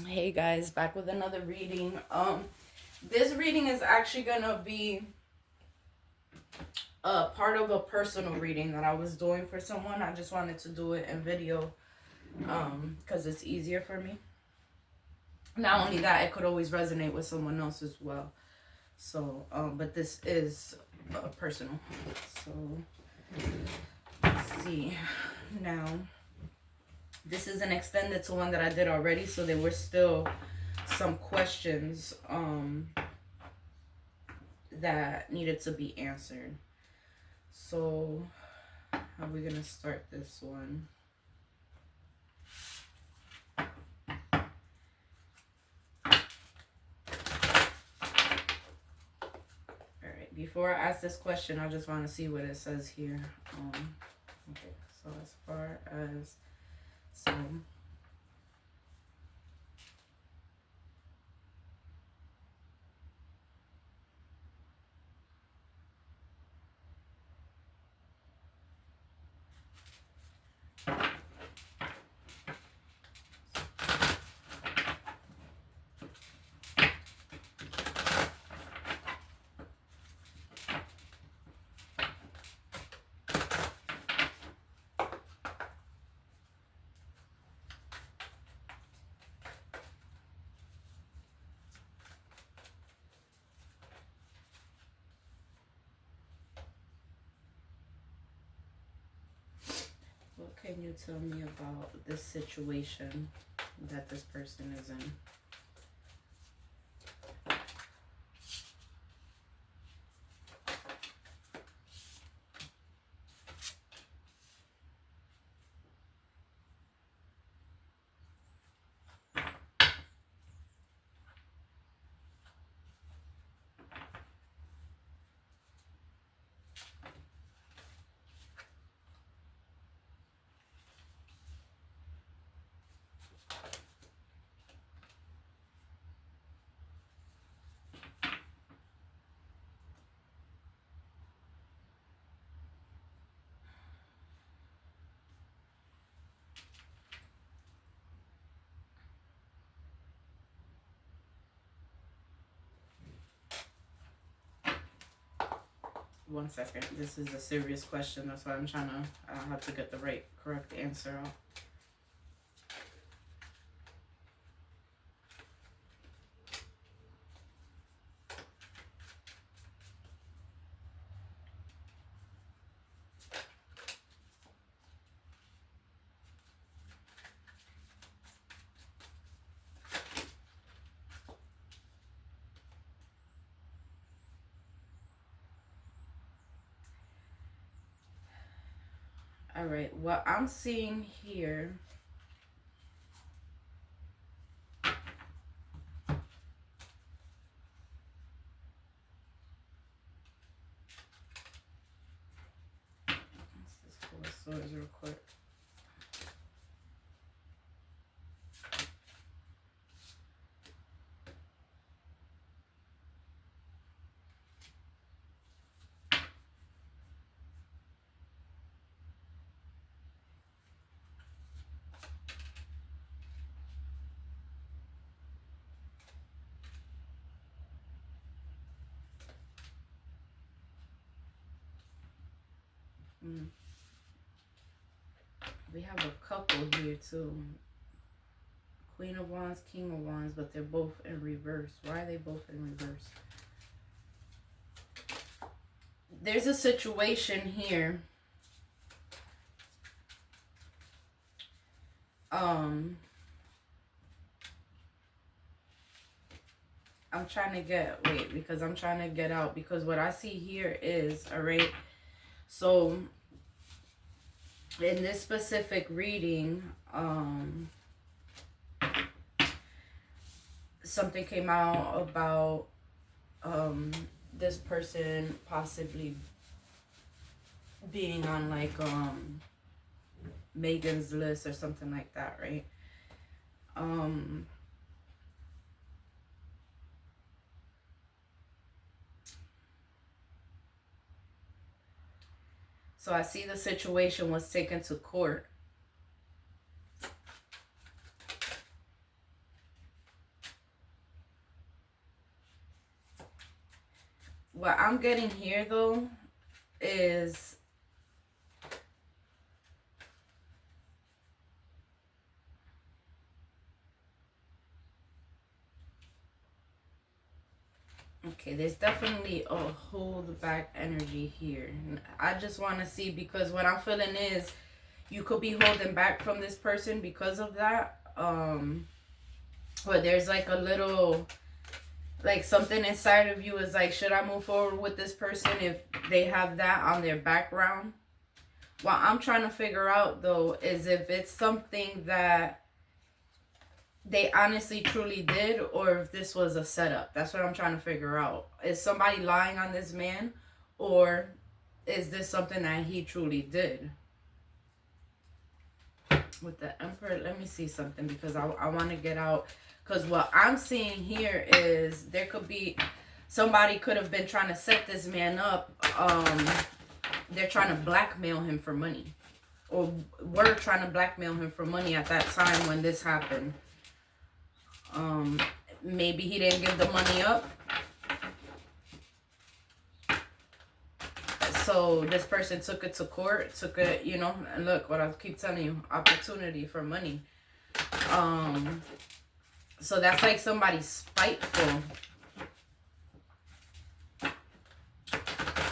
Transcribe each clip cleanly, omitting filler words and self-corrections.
Hey guys, back with another reading. This reading is actually gonna be a part of a personal reading that I was doing for someone. I just wanted to do it in video, because it's easier for me. Not only that, it could always resonate with someone else as well. So, but this is personal. So, let's see. Now, this is an extended to one that I did already, so there were still some questions that needed to be answered. So, how are we gonna start this one? Alright, before I ask this question, I just want to see what it says here. Okay, so as far as some what can you tell me about this situation that this person is in? One second. This is a serious question. That's why I'm trying to. I have to get the correct answer out. All right. What I'm seeing here. This is Four of Swords real quick. We have a couple here too. Queen of Wands, King of Wands, but they're both in reverse. Why are they both in reverse? There's a situation here. I'm trying to get, wait, because I'm trying to get out, because what I see here is, all right, so in this specific reading, something came out about this person possibly being on like Megan's list or something like that, right? So I see the situation was taken to court. What I'm getting here though is, okay, there's definitely a hold back energy here. I just want to see, because what I'm feeling is you could be holding back from this person because of that. But there's like a little, like something inside of you is like, should I move forward with this person if they have that on their background? What I'm trying to figure out though is if it's something that they honestly truly did, or if this was a setup. That's what I'm trying to figure out. Is somebody lying on this man, or is this something that he truly did? With the Emperor, let me see something, because I want to get out, because what I'm seeing here is there could be somebody could have been trying to set this man up. They're trying to blackmail him for money, or were trying to blackmail him for money at that time when this happened. Maybe he didn't give the money up, so this person took it to court, took it, you know, and look what I keep telling you, opportunity for money. So that's like somebody spiteful.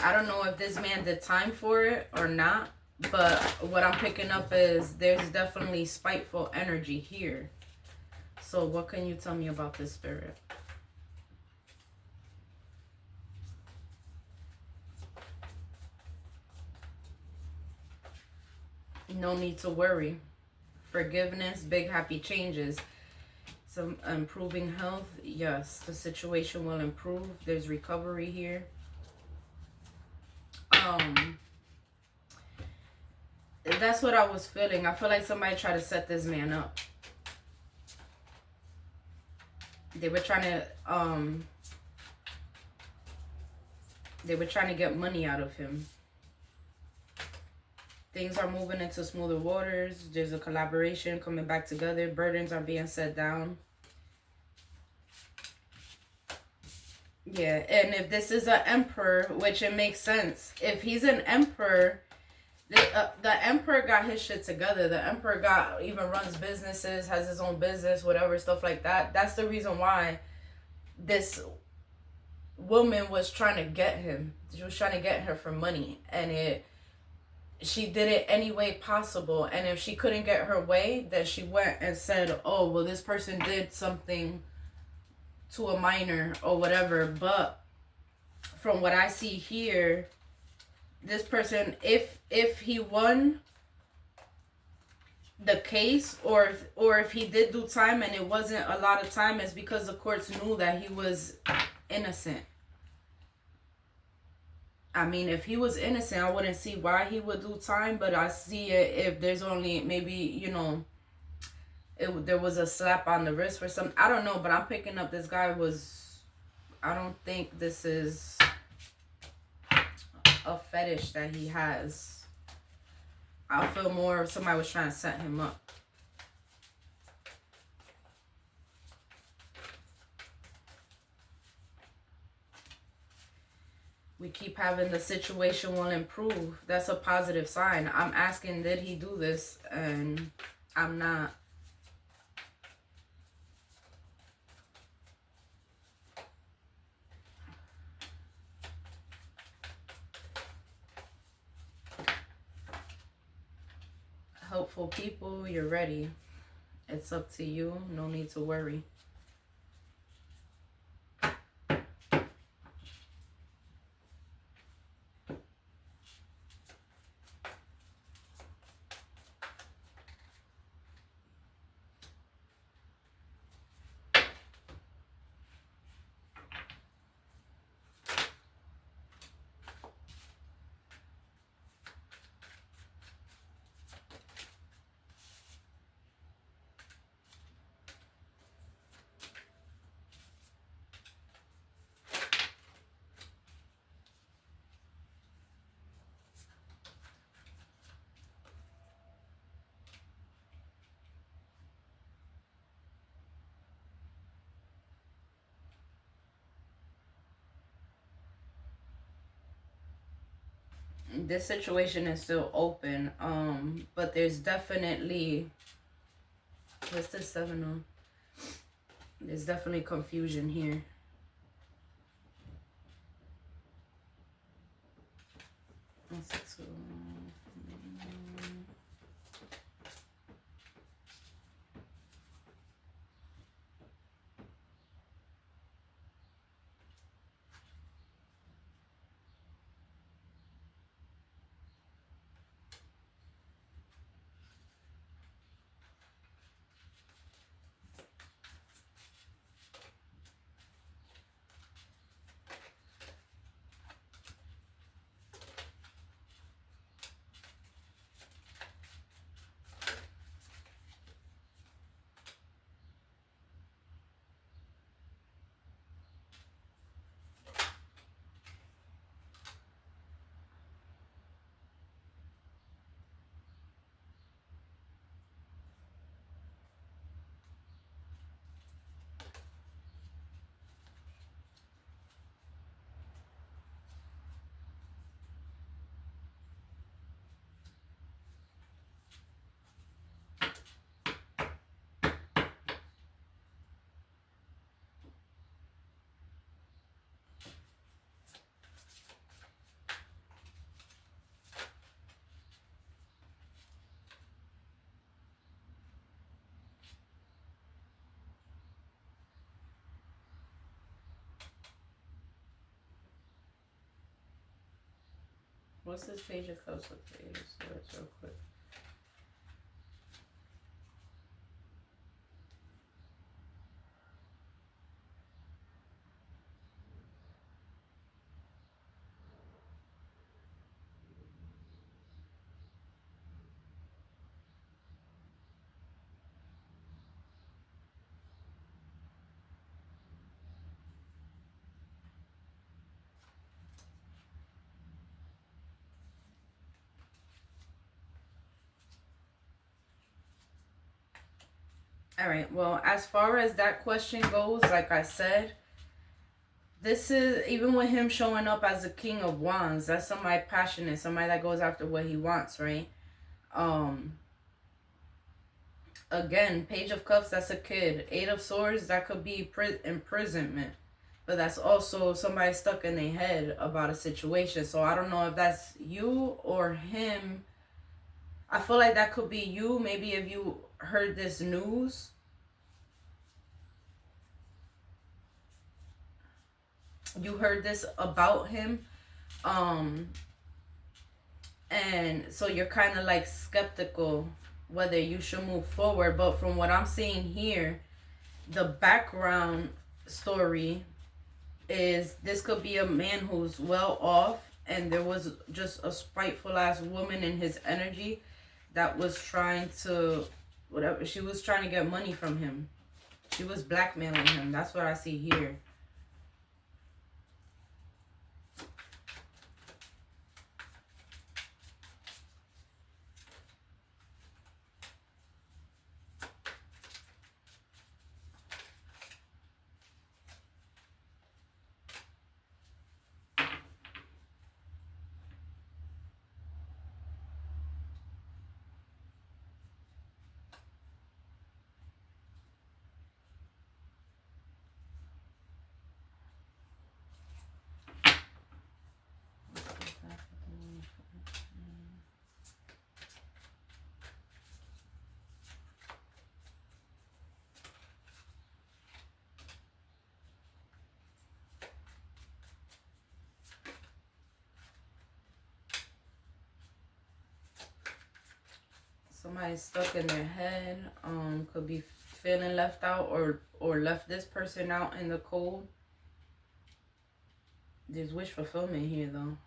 I don't know if this man did time for it or not, but what I'm picking up is there's definitely spiteful energy here. So what can you tell me about this, Spirit? No need to worry. Forgiveness, big happy changes. Some improving health. Yes, the situation will improve. There's recovery here. That's what I was feeling. I feel like somebody tried to set this man up. They were trying to get money out of him. Things are moving into smoother waters. There's a collaboration coming back together. Burdens are being set down. Yeah, and if this is an emperor, which it makes sense. If he's an emperor, the emperor got his shit together. The emperor even runs businesses, has his own business, whatever, stuff like that. That's the reason why this woman was trying to get him. She was trying to get her for money, and she did it any way possible. And if she couldn't get her way, then she went and said, oh, well, this person did something to a minor or whatever. But from what I see here, this person, if he won the case, or if he did do time and it wasn't a lot of time, it's because the courts knew that he was innocent. I mean, if he was innocent, I wouldn't see why he would do time, but I see it if there's only maybe, you know, there was a slap on the wrist for some, I don't know, but I'm picking up this guy was, I don't think this is a fetish that he has. I feel more if somebody was trying to set him up. We keep having the situation will improve. That's a positive sign. I'm asking, did he do this? And I'm not. Hopeful people, you're ready. It's up to you. No need to worry. This situation is still open, but there's definitely, what's the 7 on? There's definitely confusion here. What's this Page of Cups with the Eight of Swords real quick? All right, well, as far as that question goes, like I said, this is, even with him showing up as the King of Wands, that's somebody passionate, somebody that goes after what he wants, right? Again, Page of Cups, that's a kid. Eight of Swords, that could be imprisonment. But that's also somebody stuck in their head about a situation. So I don't know if that's you or him. I feel like that could be you. Maybe if you heard this news. You heard this about him. And so you're kind of like skeptical whether you should move forward. But from what I'm seeing here, the background story is this could be a man who's well off, and there was just a spiteful ass woman in his energy that was trying to, whatever, she was trying to get money from him. She was blackmailing him. That's what I see here. Somebody's stuck in their head, could be feeling left out or left this person out in the cold. There's wish fulfillment here though.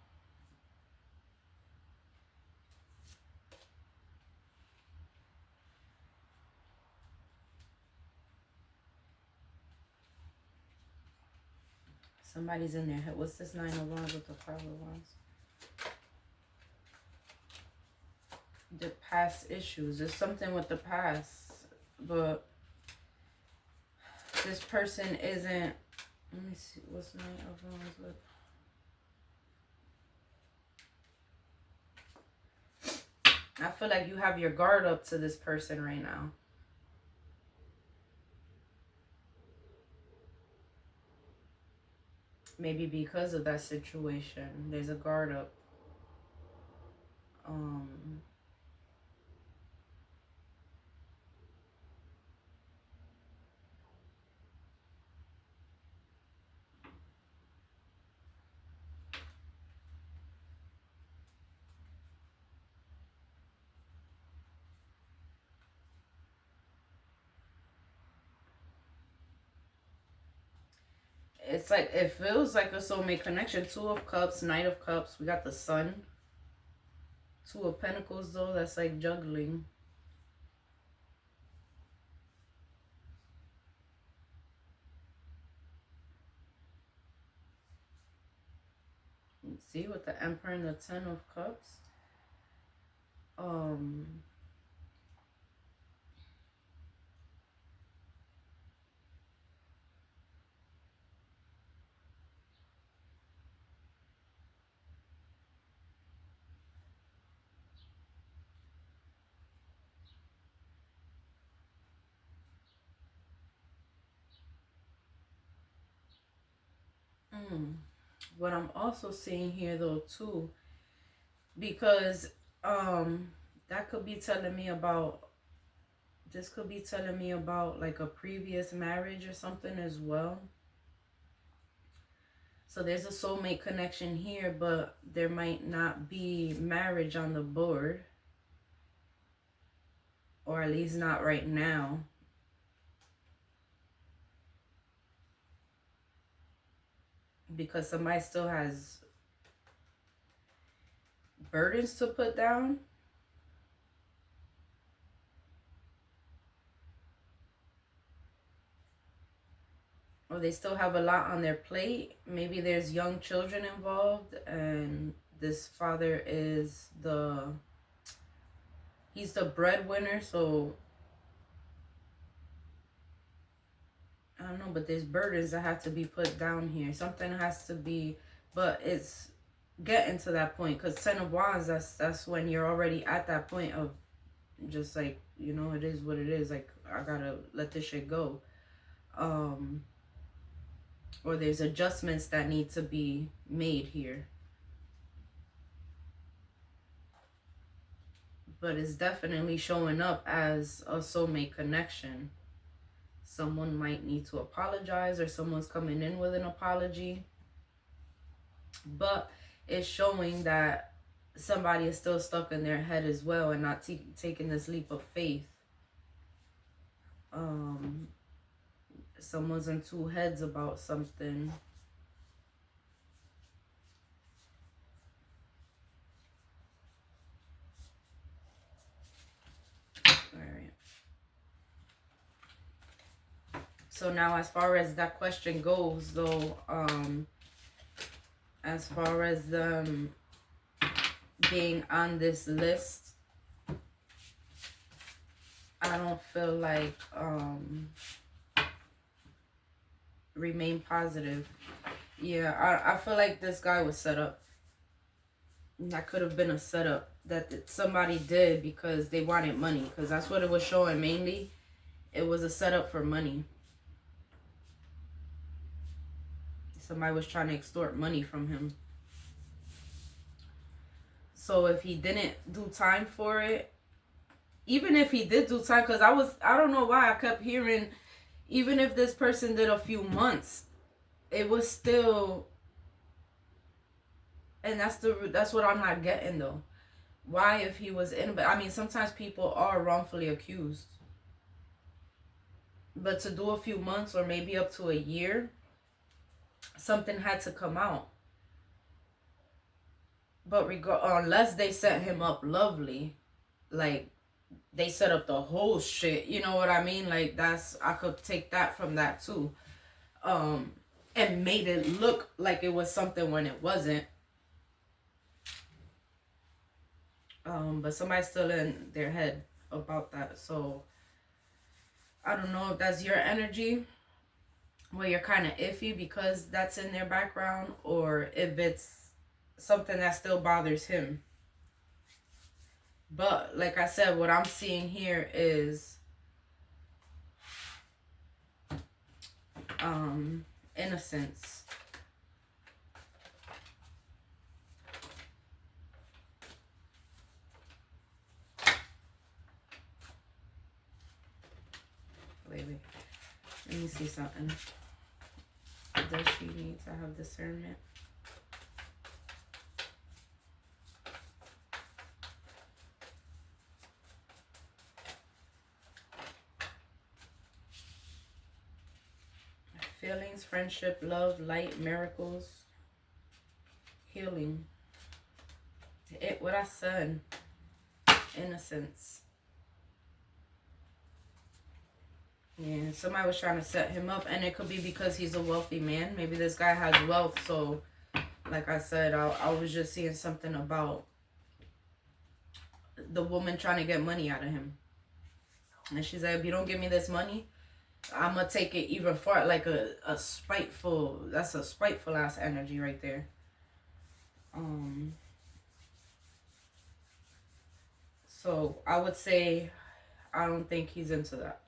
Somebody's in their head. What's this 9 of Wands with the 5 of Wands? The past issues. There's something with the past, but this person isn't. Let me see. What's 9 of Wands with? I feel like you have your guard up to this person right now. Maybe because of that situation, there's a guard up. Um, it's like, it feels like a soulmate connection. Two of Cups, Knight of Cups. We got the Sun. Two of Pentacles, though. That's like juggling. See, with the Emperor and the Ten of Cups. Um, what I'm also seeing here, though, too, because that could be telling me about, this could be telling me about like a previous marriage or something as well. So there's a soulmate connection here, but there might not be marriage on the board, or at least not right now. Because somebody still has burdens to put down. Or they still have a lot on their plate. Maybe there's young children involved, and this father is he's the breadwinner, so I don't know, but there's burdens that have to be put down here. Something has to be, but it's getting to that point, because Ten of Wands, that's when you're already at that point of just like, you know, it is what it is. Like, I gotta let this shit go. Or there's adjustments that need to be made here. But it's definitely showing up as a soulmate connection. Someone might need to apologize, or someone's coming in with an apology. But it's showing that somebody is still stuck in their head as well, and not taking this leap of faith. Someone's in two heads about something. Alright. So now, as far as that question goes, though, as far as them being on this list, I don't feel like remain positive. Yeah, I feel like this guy was set up. That could have been a setup that somebody did because they wanted money, because that's what it was showing mainly. It was a setup for money. Somebody was trying to extort money from him. So if he didn't do time for it, even if he did do time, because I don't know why I kept hearing, even if this person did a few months, it was still, and that's what I'm not getting, though. Why, if he was in, but I mean, sometimes people are wrongfully accused, but to do a few months or maybe up to a year, something had to come out. But unless they set him up lovely, like they set up the whole shit, you know what I mean? Like, I could take that from that too. And made it look like it was something when it wasn't. But somebody's still in their head about that. So I don't know if that's your energy, where you're kind of iffy because that's in their background, or if it's something that still bothers him. But like I said, what I'm seeing here is innocence. Wait. Let me see something. Does she need to have discernment? Feelings, friendship, love, light, miracles, healing. What I said. Innocence. Yeah, somebody was trying to set him up, and it could be because he's a wealthy man. Maybe this guy has wealth, so like I said, I was just seeing something about the woman trying to get money out of him. And she's like, if you don't give me this money, I'm going to take it even far. Like a spiteful, that's a spiteful ass energy right there. So I would say, I don't think he's into that.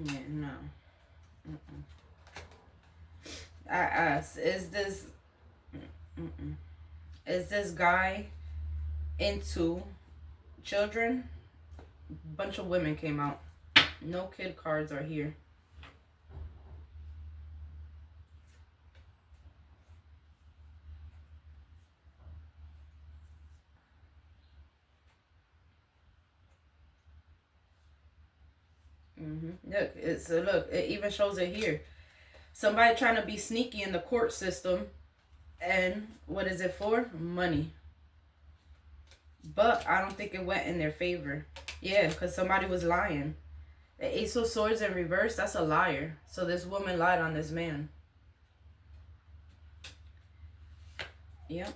Yeah, no. I asked, is this guy into children? Bunch of women came out. No kid cards are here. Look, it even shows it here. Somebody trying to be sneaky in the court system, and what is it for? Money. But I don't think it went in their favor. Yeah, because somebody was lying. The Ace of Swords in reverse, that's a liar. So this woman lied on this man. Yep.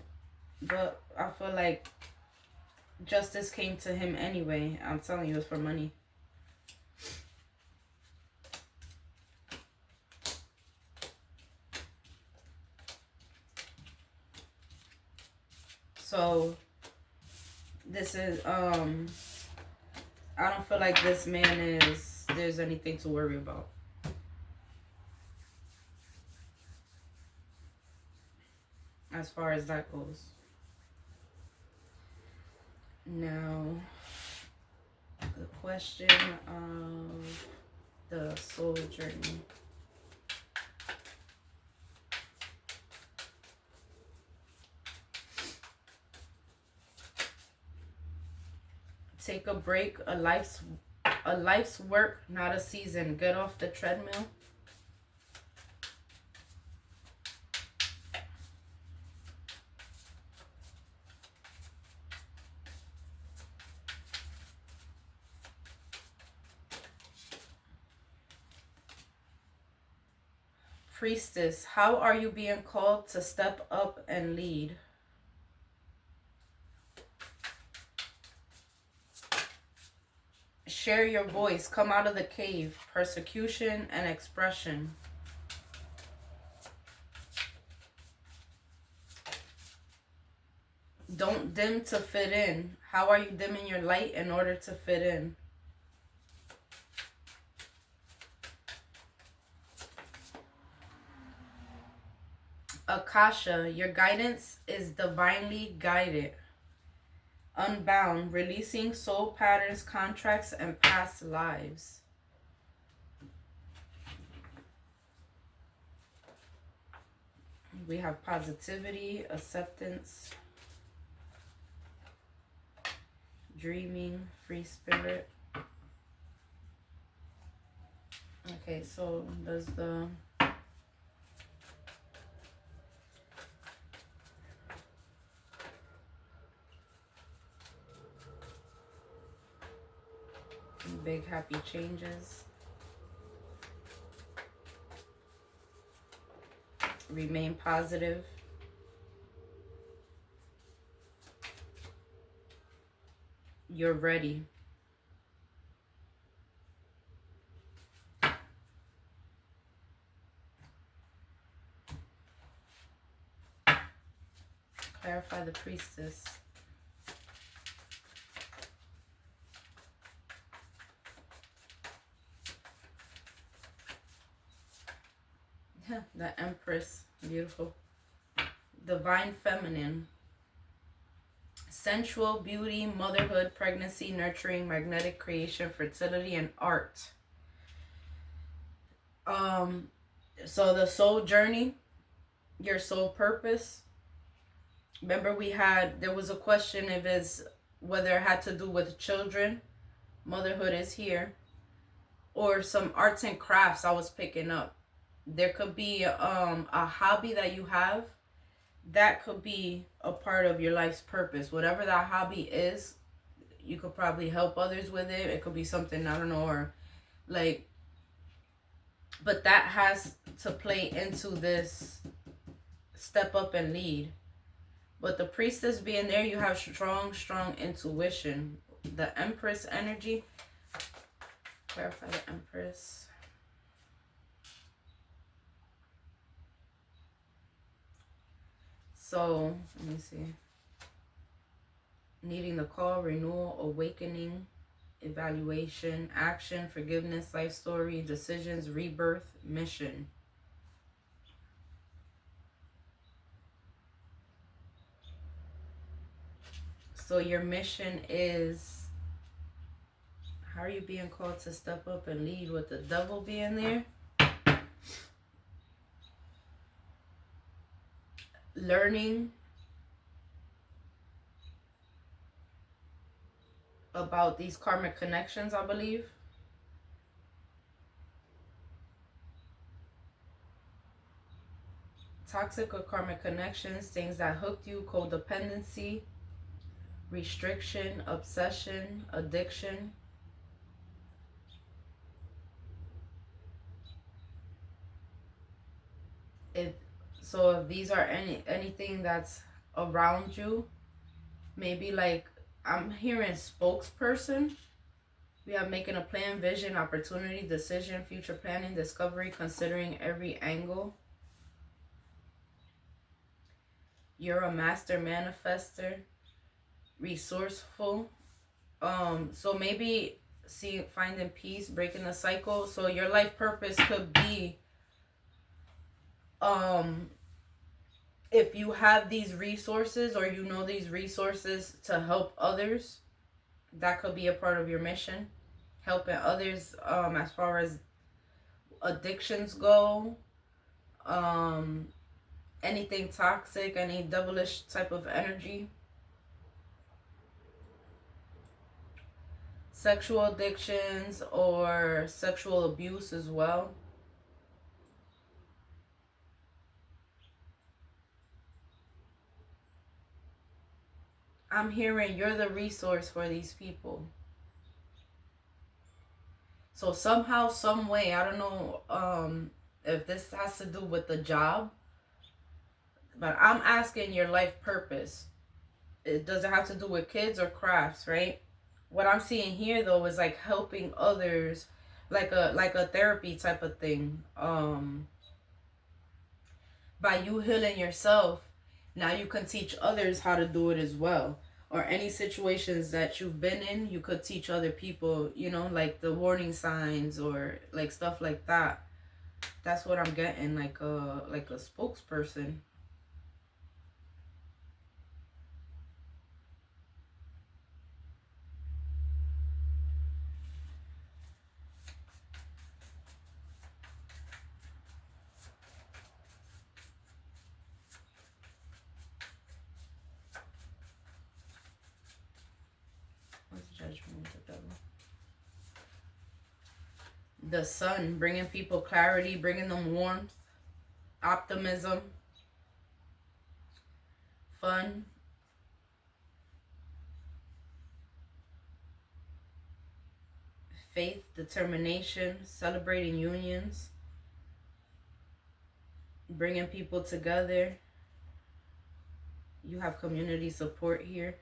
But I feel like justice came to him anyway. I'm telling you, it's for money. So this is I don't feel like this man there's anything to worry about. As far as that goes. Now, the question of the soul journey. Take a break, a life's work, not a season. Get off the treadmill. Priestess, how are you being called to step up and lead? Share your voice. Come out of the cave. Persecution and expression. Don't dim to fit in. How are you dimming your light in order to fit in? Akasha, your guidance is divinely guided. Unbound, releasing soul patterns, contracts, and past lives. We have positivity, acceptance, dreaming, free spirit. Okay, so does the Big happy changes. Remain positive. You're ready. Clarify the Priestess. The Empress. Beautiful. Divine Feminine. Sensual, beauty, motherhood, pregnancy, nurturing, magnetic creation, fertility, and art. So the soul journey, your soul purpose. Remember there was a question if it's whether it had to do with children. Motherhood is here. Or some arts and crafts I was picking up. There could be a hobby that you have that could be a part of your life's purpose. Whatever that hobby is, you could probably help others with it. It could be something, I don't know, or like, but that has to play into this step up and lead. But the Priestess being there, you have strong intuition. The Empress energy. Clarify the Empress. So, let me see. Needing the call, renewal, awakening, evaluation, action, forgiveness, life story, decisions, rebirth, mission. So your mission is, how are you being called to step up and lead with the Devil being there? Learning about these karmic connections, I believe. Toxic or karmic connections, things that hooked you, codependency, restriction, obsession, addiction. If these are anything that's around you, maybe like I'm hearing spokesperson. We have making a plan, vision, opportunity, decision, future planning, discovery, considering every angle. You're a master manifester, resourceful. So maybe finding peace, breaking the cycle. So your life purpose could be if you have these resources or you know these resources to help others, that could be a part of your mission. Helping others as far as addictions go, anything toxic, any devilish type of energy. Sexual addictions or sexual abuse as well. I'm hearing you're the resource for these people. So somehow, some way, I don't know if this has to do with the job, but I'm asking your life purpose. It doesn't have to do with kids or crafts, right? What I'm seeing here though is like helping others, like a therapy type of thing. By you healing yourself, now you can teach others how to do it as well. Or any situations that you've been in, you could teach other people, you know, like the warning signs or like stuff like that. That's what I'm getting, like a spokesperson. What's Judgment with the Devil? The Sun, bringing people clarity, bringing them warmth, optimism, fun. faith, determination, celebrating unions, bringing people together. You have community support here.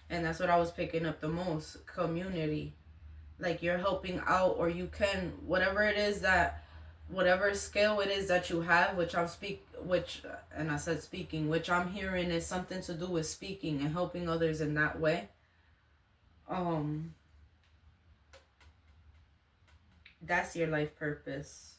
And that's what I was picking up the most. Community. Like you're helping out, or you can, whatever it is that, whatever skill it is that you have, which and I said speaking, which I'm hearing is something to do with speaking and helping others in that way. That's your life purpose.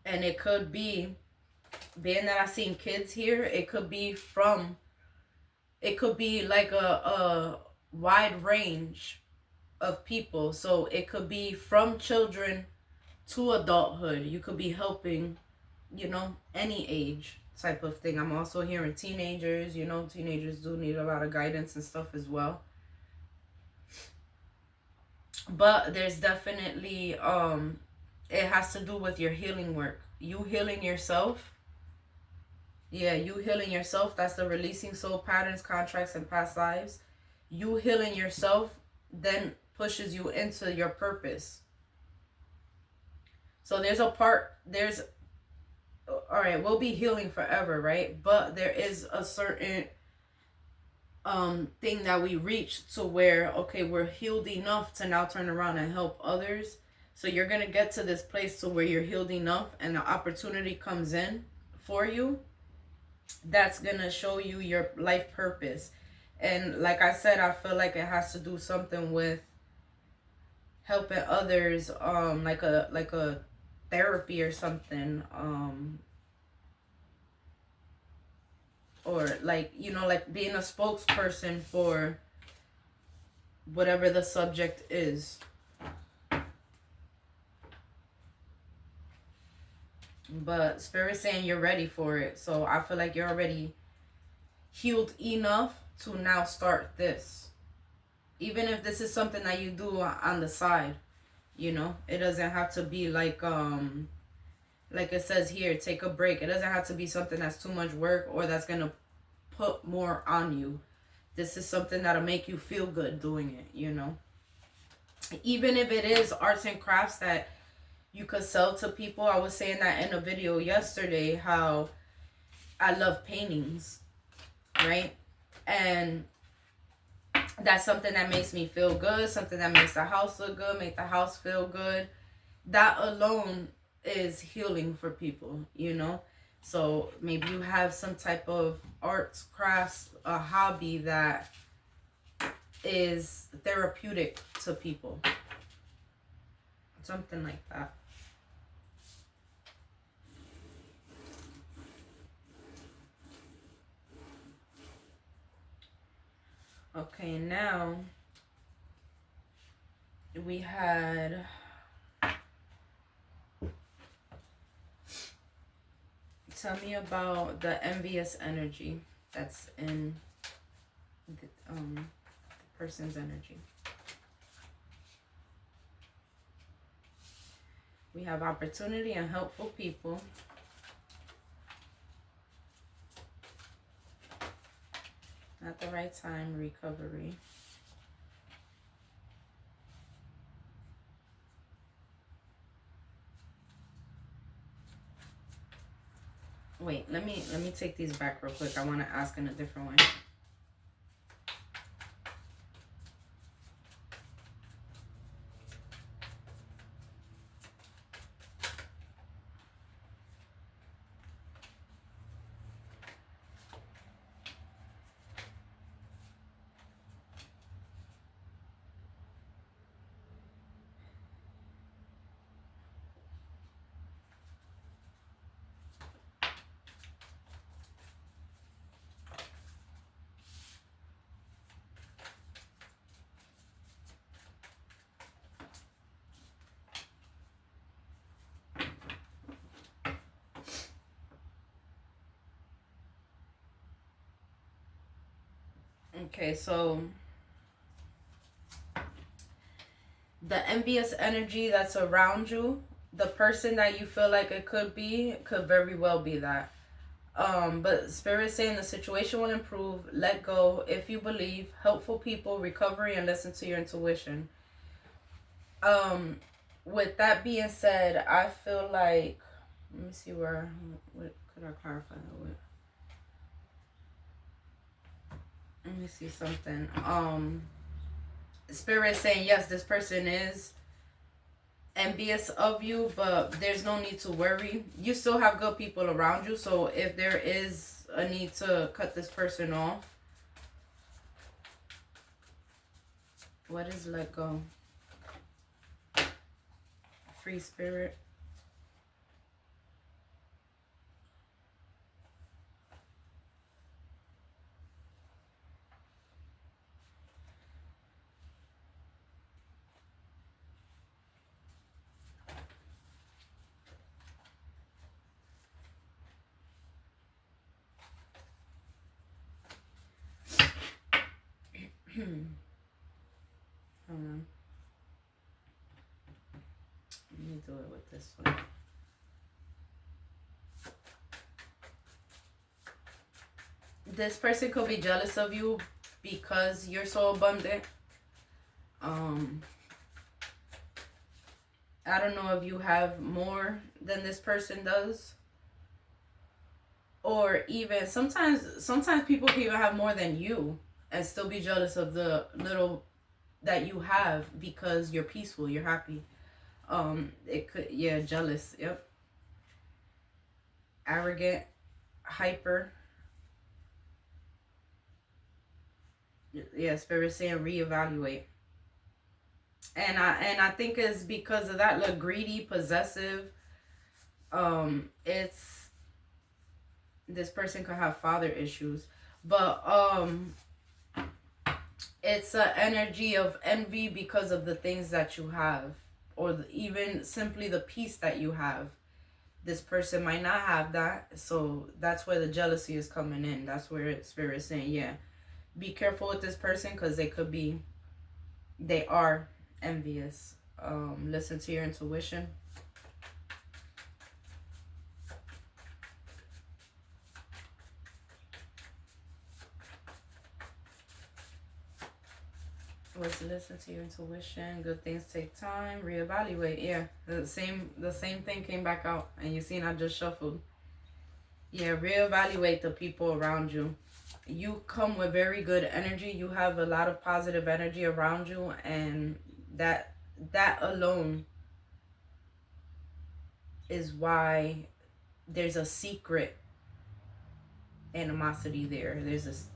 And it could be, being that I've seen kids here, it could be like a wide range of people. So it could be from children to adulthood. You could be helping, any age type of thing. I'm also hearing teenagers. Teenagers do need a lot of guidance and stuff as well. But there's definitely, it has to do with your healing work. You healing yourself. Yeah, you healing yourself. That's the releasing soul patterns, contracts, and past lives. You healing yourself then pushes you into your purpose. So all right, we'll be healing forever, right? But there is a certain thing that we reach to where, okay, we're healed enough to now turn around and help others. So you're going to get to this place to where you're healed enough and the opportunity comes in for you. That's going to show you your life purpose. And like I said, I feel like it has to do something with helping others, like a therapy or something, or like being a spokesperson for whatever the subject is. But Spirit's saying you're ready for it. So I feel like you're already healed enough to now start this. Even if this is something that you do on the side, it doesn't have to be like it says here, take a break. It doesn't have to be something that's too much work or that's going to put more on you. This is something that'll make you feel good doing it, Even if it is arts and crafts that you could sell to people. I was saying that in a video yesterday, how I love paintings, right? And that's something that makes me feel good, something that makes the house look good, make the house feel good. That alone is healing for people, So maybe you have some type of arts, crafts, a hobby that is therapeutic to people. Something like that. Okay, now we had tell me about the envious energy that's in the person's energy. We have opportunity and helpful people. At the right time, recovery. Wait, let me take these back real quick. I want to ask in a different way. Okay, so the envious energy that's around you, the person that you feel like it could very well be that. But Spirit saying the situation will improve, let go if you believe, helpful people, recovery, and listen to your intuition. Um, with that being said, I feel like, let me see what could I clarify that with? Let me see something. Spirit saying yes, this person is envious of you, but there's no need to worry. You still have good people around you, so if there is a need to cut this person off, what is let go? Free spirit. Hold on. Let me do it with this one. This person could be jealous of you because you're so abundant. I don't know if you have more than this person does. Or even sometimes people can even have more than you and still be jealous of the little that you have because you're peaceful, you're happy. It could, yeah, jealous, yep. Arrogant, hyper. Yeah, Spirit saying reevaluate. And I think it's because of that, look, greedy, possessive. It's this person could have father issues, but it's an energy of envy because of the things that you have, or even simply the peace that you have. This person might not have that, so that's where the jealousy is coming in. That's where Spirit is saying, yeah, be careful with this person because they are envious. Listen to your intuition. Was listen to your intuition. Good things take time. Reevaluate. Yeah, the same thing came back out, and you seen I just shuffled. Yeah, reevaluate the people around you. You come with very good energy. You have a lot of positive energy around you, and that alone is why there's a secret animosity there. There's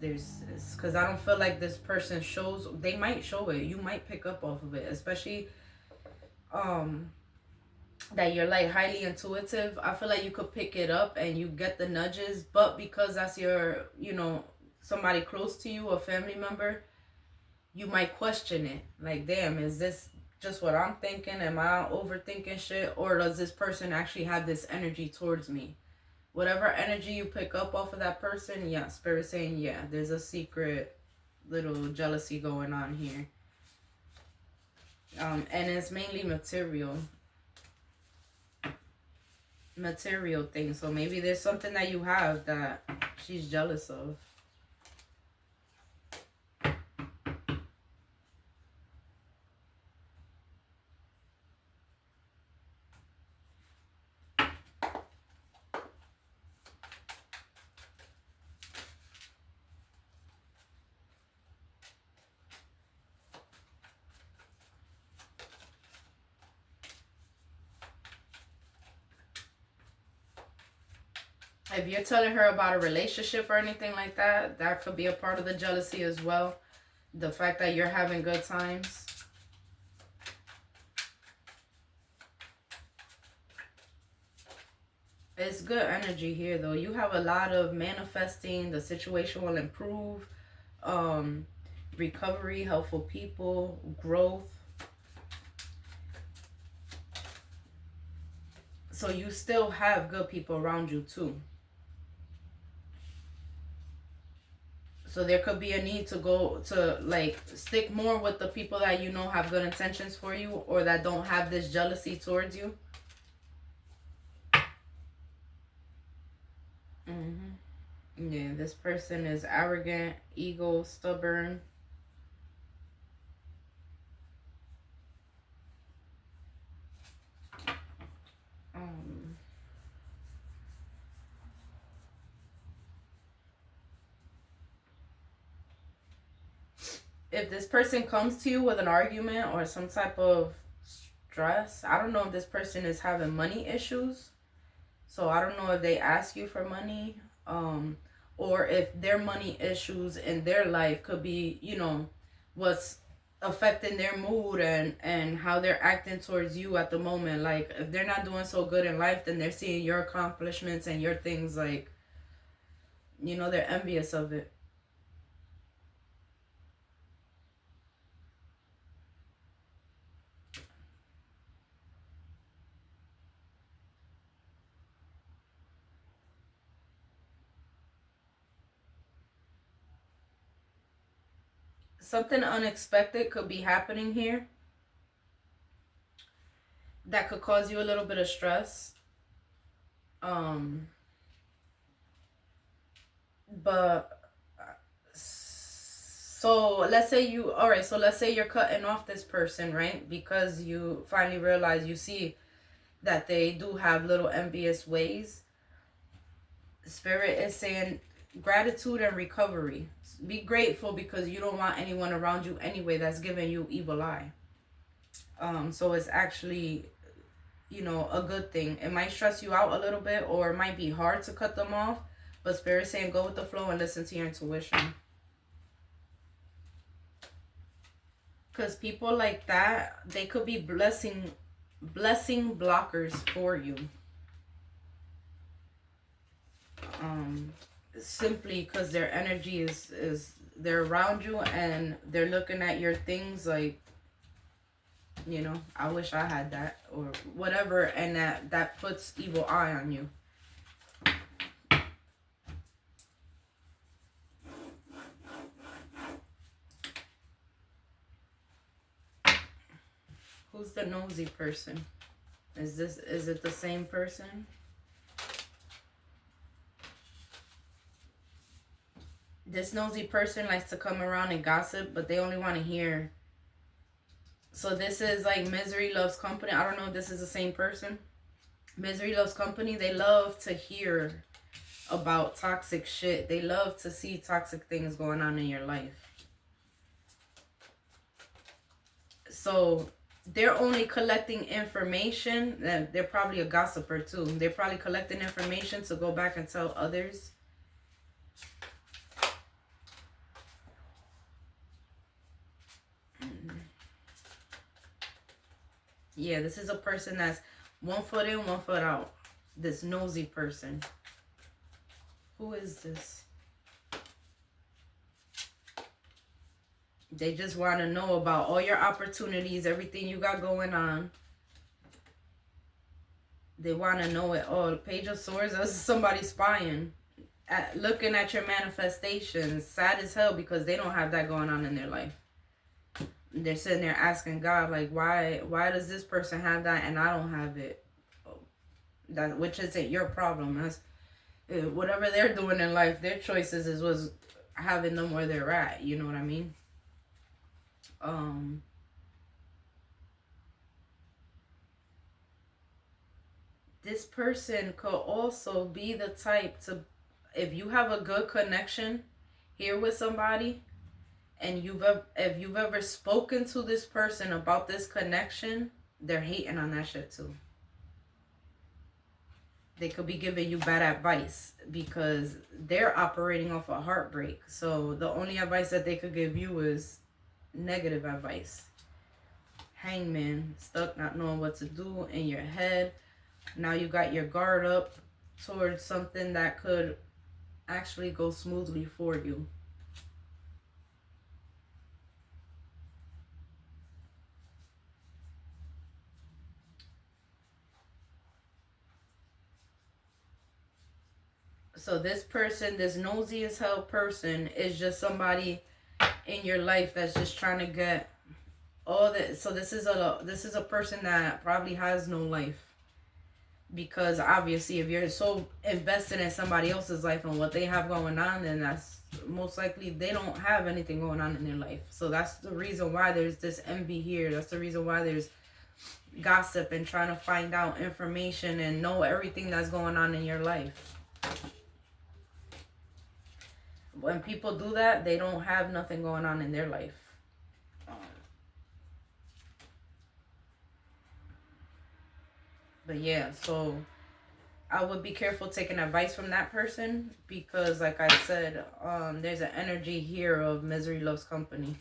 because I don't feel like this person shows. They might show it. You might pick up off of it, especially um that you're like highly intuitive. I feel like you could pick it up and you get the nudges, but because that's your, somebody close to you, a family member, you might question it. Like, damn, is this just what I'm thinking? Am I overthinking shit? Or does this person actually have this energy towards me? Whatever energy you pick up off of that person, yeah, Spirit saying, yeah, there's a secret little jealousy going on here. And it's mainly material things. So maybe there's something that you have that she's jealous of. If you're telling her about a relationship or anything like that, that could be a part of the jealousy as well. The fact that you're having good times. It's good energy here, though. You have a lot of manifesting. The situation will improve. Recovery, helpful people, growth. So you still have good people around you, too. So there could be a need to go to like stick more with the people that you know have good intentions for you, or that don't have this jealousy towards you. Yeah, this person is arrogant, ego, stubborn. Um, if this person comes to you with an argument or some type of stress, I don't know if this person is having money issues. So I don't know if they ask you for money, or if their money issues in their life could be, what's affecting their mood and how they're acting towards you at the moment. Like if they're not doing so good in life, then they're seeing your accomplishments and your things, like, they're envious of it. Something unexpected could be happening here that could cause you a little bit of stress. Um, but so let's say you're cutting off this person, right? Because you finally realize, you see that they do have little envious ways. Spirit is saying gratitude and recovery. Be grateful because you don't want anyone around you anyway that's giving you evil eye. So it's actually, a good thing. It might stress you out a little bit, or it might be hard to cut them off, but Spirit saying go with the flow and listen to your intuition. Because people like that, they could be blessing blockers for you. Simply because their energy is they're around you and they're looking at your things like, I wish I had that or whatever, and that puts evil eye on you. Who's the nosy person? Is it the same person? This nosy person likes to come around and gossip, but they only want to hear. So this is like Misery Loves Company. I don't know if this is the same person. Misery Loves Company, they love to hear about toxic shit. They love to see toxic things going on in your life. So they're only collecting information, and they're probably a gossiper too. They're probably collecting information to go back and tell others. Yeah, this is a person that's 1 foot in, 1 foot out. This nosy person. Who is this? They just want to know about all your opportunities, everything you got going on. They want to know it all. The Page of Swords, that's somebody spying. Looking at your manifestations. Sad as hell because they don't have that going on in their life. They're sitting there asking God, like, why does this person have that and I don't have it? That which isn't your problem. That's whatever they're doing in life, their choices is what's having them where they're at. You know what I mean? This person could also be the type to, if you have a good connection here with somebody, and if you've ever spoken to this person about this connection, they're hating on that shit too. They could be giving you bad advice because they're operating off a heartbreak. So the only advice that they could give you is negative advice. Hangman, stuck not knowing what to do in your head. Now you got your guard up towards something that could actually go smoothly for you. So this person, this nosy as hell person, is just somebody in your life that's just trying to get all that. So this is a person that probably has no life, because obviously if you're so invested in somebody else's life and what they have going on, then that's most likely they don't have anything going on in their life. So that's the reason why there's this envy here. That's the reason why there's gossip and trying to find out information and know everything that's going on in your life. When people do that, they don't have nothing going on in their life. But yeah, so I would be careful taking advice from that person, because like I said, there's an energy here of misery loves company.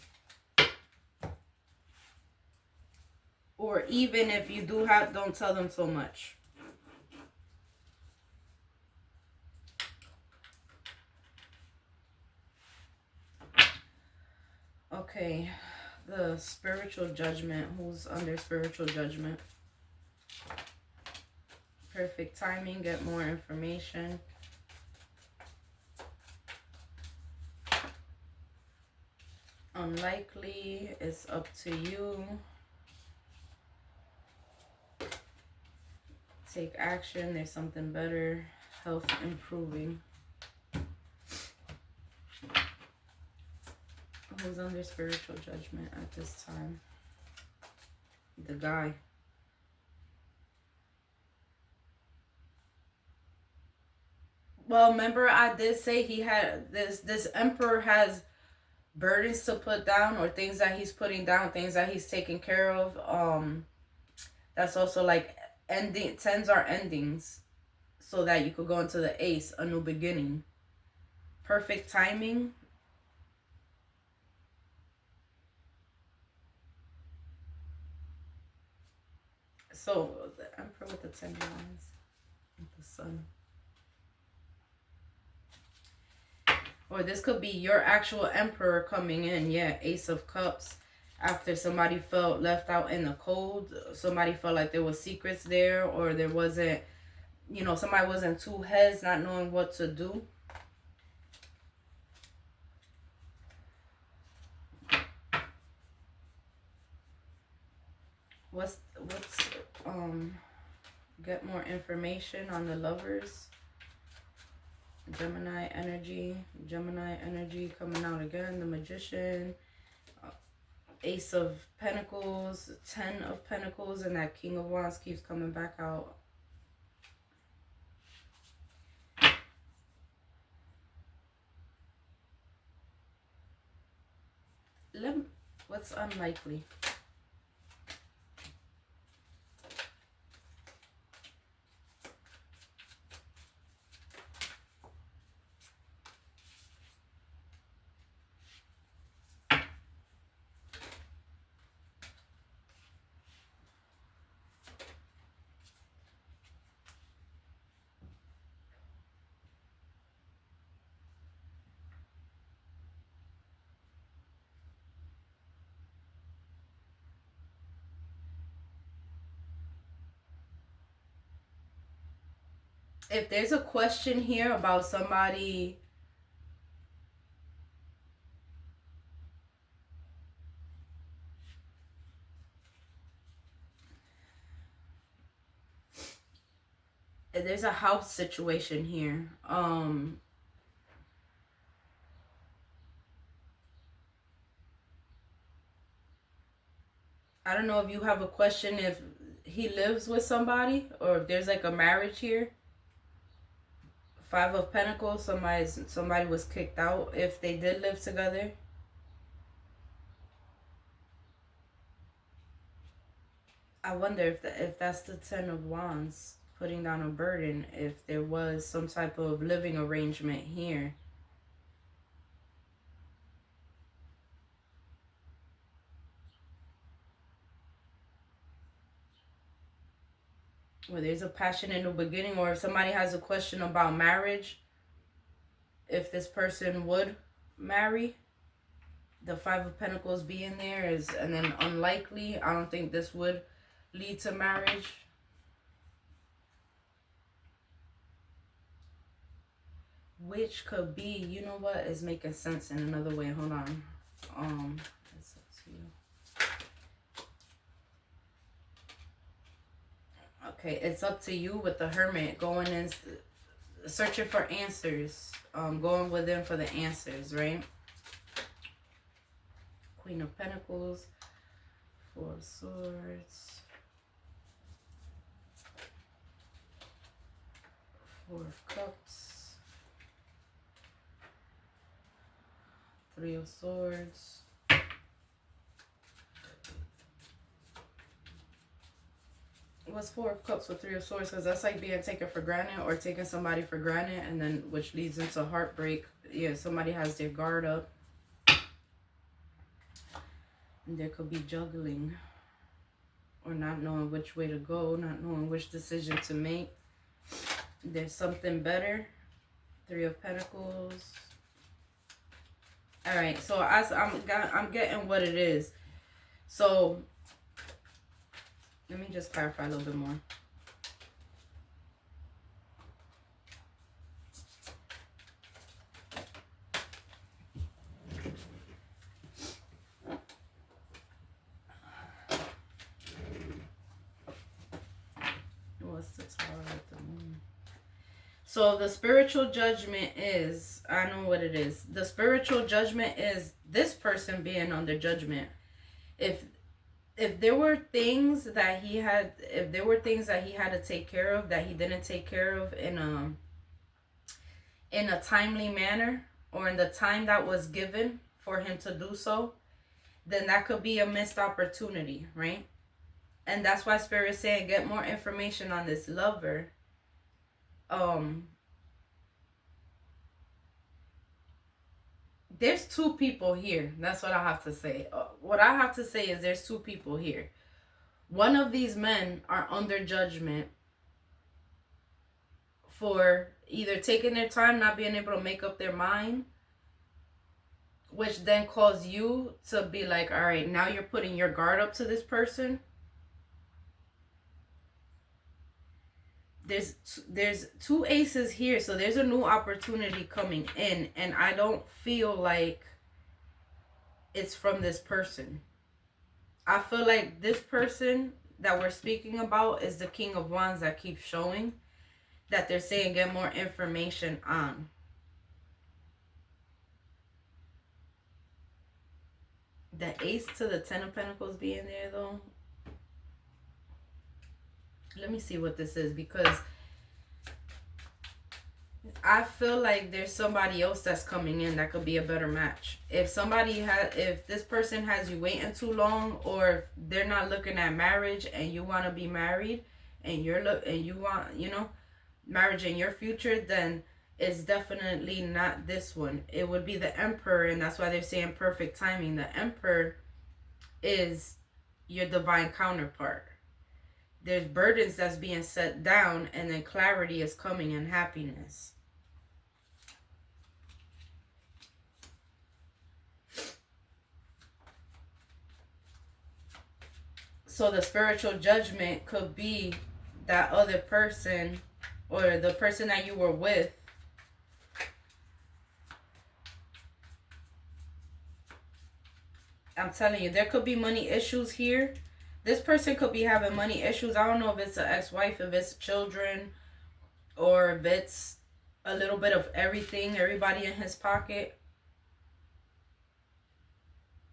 Or even if you do have, don't tell them so much. Okay, the spiritual judgment. Who's under spiritual judgment? Perfect timing, get more information. Unlikely, it's up to you. Take action, there's something better. Health improving. Who's under spiritual judgment at this time? The guy. Well, remember I did say he had this emperor has burdens to put down, or things that he's putting down, things that he's taking care of. That's also like ending. Tens are endings, so that you could go into the ace, a new beginning. Perfect timing. So the emperor with the 10 wands, with the sun. Or this could be your actual emperor coming in. Yeah, Ace of Cups. After somebody felt left out in the cold, somebody felt like there was secrets there, or there wasn't, you know, somebody was in two heads, not knowing what to do. What's get more information on the Lovers. Gemini energy coming out again. The Magician, Ace of Pentacles, 10 of Pentacles, and that King of Wands keeps coming back out. What's unlikely? If there's a question here about somebody, there's a house situation here. I don't know if you have a question if he lives with somebody, or if there's like a marriage here. 5 of Pentacles, somebody was kicked out if they did live together. I wonder if that's the 10 of Wands, putting down a burden, if there was some type of living arrangement here. Where there's a passion in the beginning, or if somebody has a question about marriage, if this person would marry. The 5 of Pentacles being there is, and then unlikely. I don't think this would lead to marriage. which could be, you know what, is making sense in another way. Hold on. It's up to you. Okay, it's up to you with the Hermit going in, searching for answers, going within for the answers, right? Queen of Pentacles, Four of Swords, Four of Cups, Three of Swords. What's Four of Cups with Three of Swords? Because that's like being taken for granted or taking somebody for granted, and then which leads into heartbreak. Yeah, somebody has their guard up. And there could be juggling or not knowing which way to go, not knowing which decision to make. There's something better. Three of Pentacles. All right, so I'm getting what it is. So let me just clarify a little bit more. What's the Tower with the Moon? So the spiritual judgment is, I know what it is. The spiritual judgment is this person being under judgment. If there were things that he had, to take care of that he didn't take care of in a timely manner, or in the time that was given for him to do so, then that could be a missed opportunity, right? And that's why Spirit is saying get more information on this lover. There's two people here. That's what I have to say. What I have to say is there's two people here. One of these men are under judgment for either taking their time, not being able to make up their mind, which then cause you to be like, all right, now you're putting your guard up to this person. There's two aces here, so there's a new opportunity coming in, and I don't feel like it's from this person. I feel like this person that we're speaking about is the King of Wands that keeps showing, that they're saying get more information on. The Ace to the Ten of Pentacles being there though. Let me see what this is, because I feel like there's somebody else that's coming in that could be a better match. If this person has you waiting too long, or they're not looking at marriage and you want to be married and you want, marriage in your future, then it's definitely not this one. It would be the Emperor, and that's why they're saying perfect timing. The Emperor is your divine counterpart. There's burdens that's being set down, and then clarity is coming and happiness. So the spiritual judgment could be that other person, or the person that you were with. I'm telling you, there could be money issues here. This person could be having money issues. I don't know if it's an ex-wife, if it's children, or if it's a little bit of everything, everybody in his pocket.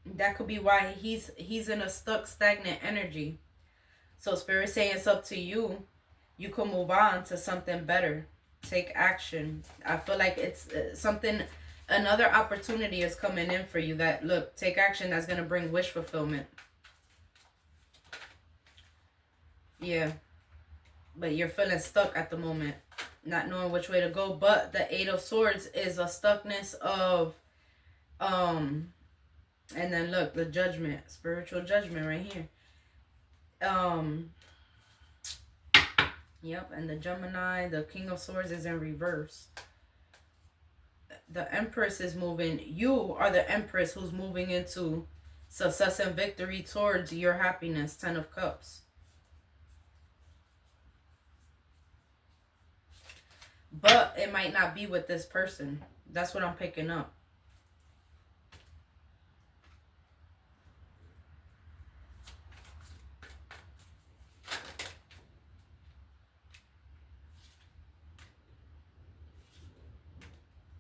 That could be why he's in a stuck, stagnant energy. So Spirit saying it's up to you. You can move on to something better. Take action. I feel like it's something, another opportunity is coming in for you that, look, take action, that's going to bring wish fulfillment. Yeah. But you're feeling stuck at the moment, not knowing which way to go. But the Eight of Swords is a stuckness of, and then look, the Judgment, spiritual judgment right here. Yep, and the Gemini, the King of Swords is in reverse. The Empress is moving. You are the Empress who's moving into success and victory towards your happiness. Ten of Cups. But it might not be with this person. That's what I'm picking up.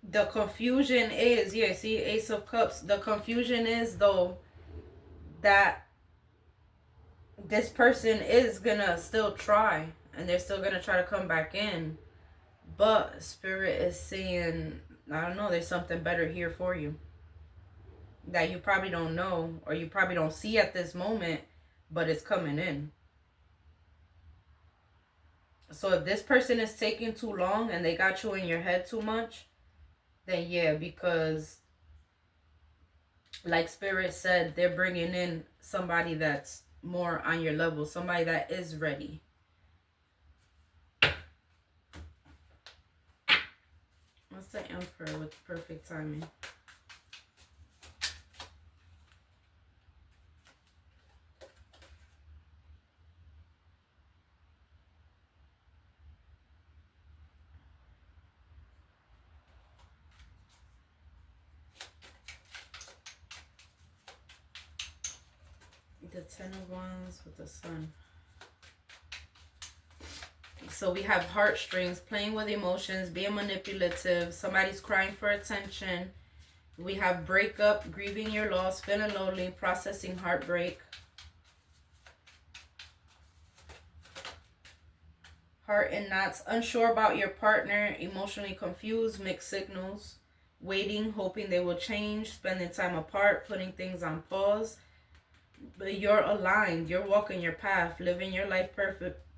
The confusion is, yeah, see, Ace of Cups. The confusion is, though, that this person is gonna still try, and they're still gonna try to come back in. But Spirit is saying, I don't know, there's something better here for you that you probably don't know, or you probably don't see at this moment, but it's coming in. So if this person is taking too long and they got you in your head too much, then yeah, because like Spirit said, they're bringing in somebody that's more on your level, somebody that is ready. What's the Emperor with perfect timing? The Ten of Wands with the Sun. So we have heartstrings, playing with emotions, being manipulative, somebody's crying for attention. We have breakup, grieving your loss, feeling lonely, processing heartbreak. Heart in knots, unsure about your partner, emotionally confused, mixed signals. Waiting, hoping they will change, spending time apart, putting things on pause. But you're aligned, you're walking your path, living your life